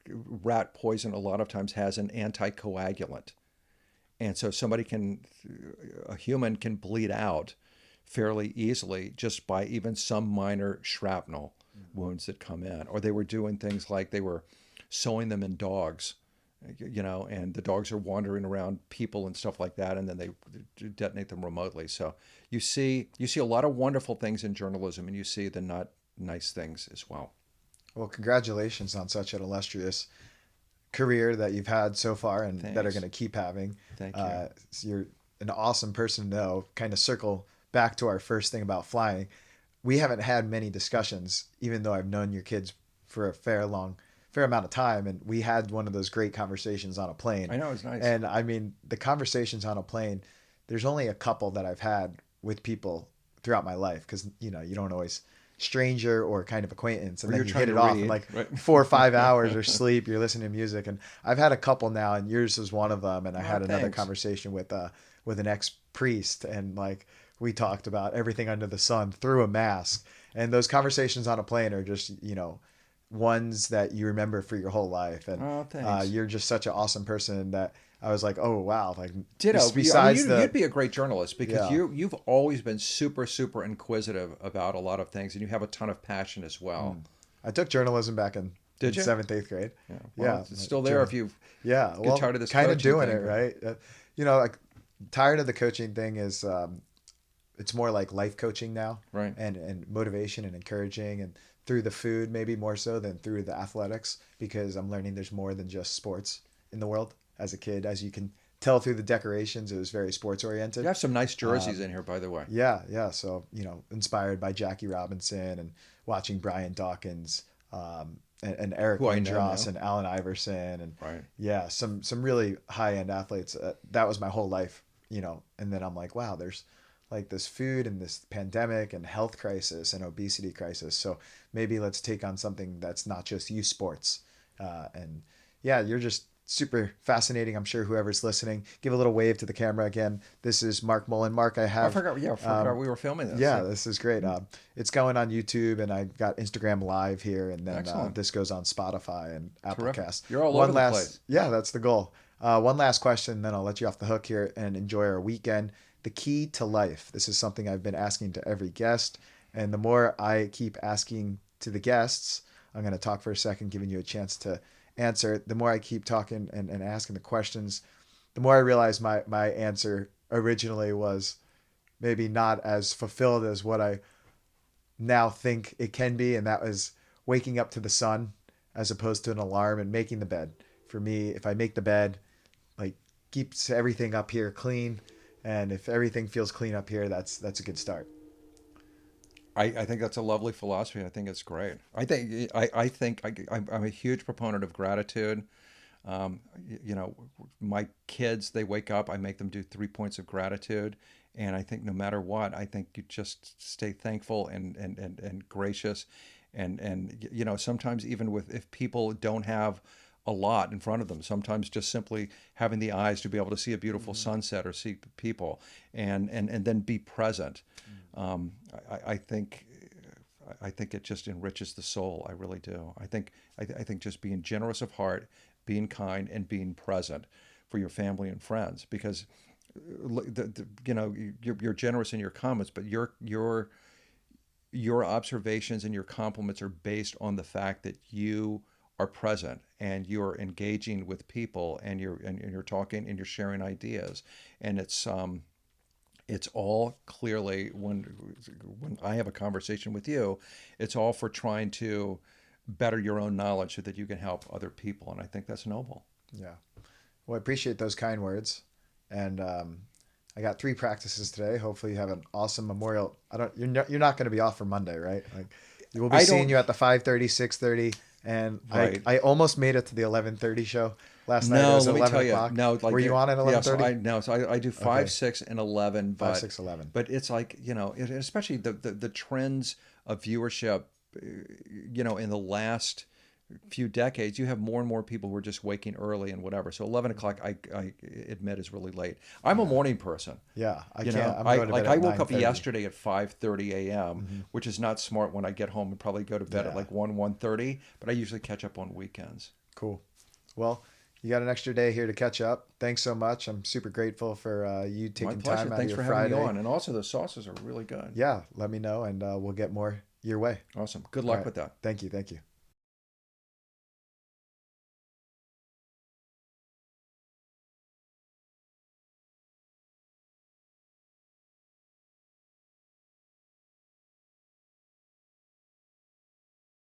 rat poison a lot of times has an anticoagulant. And so a human can bleed out fairly easily just by even some minor shrapnel wounds that come in. Or they were doing things like they were sewing them in dogs, and the dogs are wandering around people and stuff like that, and then they detonate them remotely. So you see a lot of wonderful things in journalism, and you see the not nice things as well. Well, congratulations on such an illustrious career that you've had so far, and that are going Thanks. to keep having. Thank you. So you're an awesome person to know. Kind of circle back to our first thing about flying. We haven't had many discussions, even though I've known your kids for a fair amount of time, and we had one of those great conversations on a plane. I know it's nice. And I mean, the conversations on a plane, there's only a couple that I've had with people throughout my life, because you don't always stranger or kind of acquaintance, and Or you're then you trying hit to it off in read, like right? 4 or 5 hours or sleep. You're listening to music, and I've had a couple now, and yours was one of them. And I Oh, had another thanks. conversation with an ex priest, and like we talked about everything under the sun through a mask. And those conversations on a plane are just ones that you remember for your whole life. And Oh, thanks. you're just such an awesome person that I was like, oh wow, like Ditto. besides You'd be a great journalist because yeah. you've always been super, super inquisitive about a lot of things, and you have a ton of passion as well. I took journalism back in Did you? seventh, eighth grade. Yeah. Well, Yeah, it's like, still there if you yeah. get Well, tired of this kind of coaching doing thing. it right. Like tired of the coaching thing is it's more like life coaching now, Right. and motivation and encouraging and through the food maybe more so than through the athletics because I'm learning there's more than just sports in the world. As a kid, as you can tell through the decorations, it was very sports You oriented. have some nice jerseys in here, by the way. Yeah, yeah. So inspired by Jackie Robinson and watching Brian Dawkins, and Eric Who I know Lindros now. and Allen Iverson, and Right. yeah, some really high end athletes. That was my whole life. And then I'm like, wow, there's like this food and this pandemic and health crisis and obesity crisis. So maybe let's take on something that's not just youth sports. And yeah, you're just super fascinating. I'm sure whoever's listening, give a little wave to the camera again. This is Mark Mullen. Mark, I I have forgot. Yeah, I forgot we were filming this. yeah, this is great. It's going on YouTube, and I got Instagram Live here, and then Excellent. this goes on Spotify and Terrific. Applecast. You're all One over the last, place. yeah, that's the goal. One last question, then I'll let you off the hook here and enjoy our weekend. The key to life. This is something I've been asking to every guest, and the more I keep asking to the guests, I'm going to talk for a second, giving you a chance to answer. The more I keep talking and asking the questions, the more I realize my answer originally was maybe not as fulfilled as what I now think it can be, and that was waking up to the sun as opposed to an alarm and making the bed. For me, if I make the bed, like keeps everything up here clean, and if everything feels clean up here, that's a good start. I think that's a lovely philosophy. I think it's great. I think I'm a huge proponent of gratitude. My kids, they wake up, I make them do 3 points of gratitude. And I think no matter what, I think you just stay thankful and gracious. And sometimes even if people don't have a lot in front of them, sometimes just simply having the eyes to be able to see a beautiful sunset or see people and then be present. Um, I think I think it just enriches the soul. I really do. I think just being generous of heart, being kind, and being present for your family and friends. Because you're generous in your comments, but your observations and your compliments are based on the fact that you are present and you're engaging with people and you're talking and you're sharing ideas, and it's all clearly when I have a conversation with you, it's all for trying to better your own knowledge so that you can help other people, and I think that's noble. Yeah. Well, I appreciate those kind words, and I got 3 practices today. Hopefully, you have an awesome Memorial. I don't. You're not going to be off for Monday, right? Like, you will be I seeing don't. you at the 5:30, 6:30, and I Right. I almost made it to the 11:30 show last night. It No, was let me 11 tell you. o'clock. No, Were like you on at yeah. So 11:30? I do five, Okay, 6, and 11, 5, but 6, 11. it's like especially the trends of viewership. In the last few decades, you have more and more people who are just waking early and whatever. So 11 o'clock, I admit, is really late. I'm a Yeah, morning person. yeah. I You can't. know, I'm I going to bed like I at woke up 9:30. yesterday at 5:30 a.m., which is not smart when I get home and probably go to bed at Yeah, like 1:30. But I usually catch up on weekends. cool. Well, you got an extra day here to catch up. Thanks so much. I'm super grateful for you My taking pleasure. time out of Thanks your for having me Friday. on. And also, the sauces are really good. Yeah, let me know, and we'll get more your way. Awesome. Good All luck right. with that. Thank you. Thank you.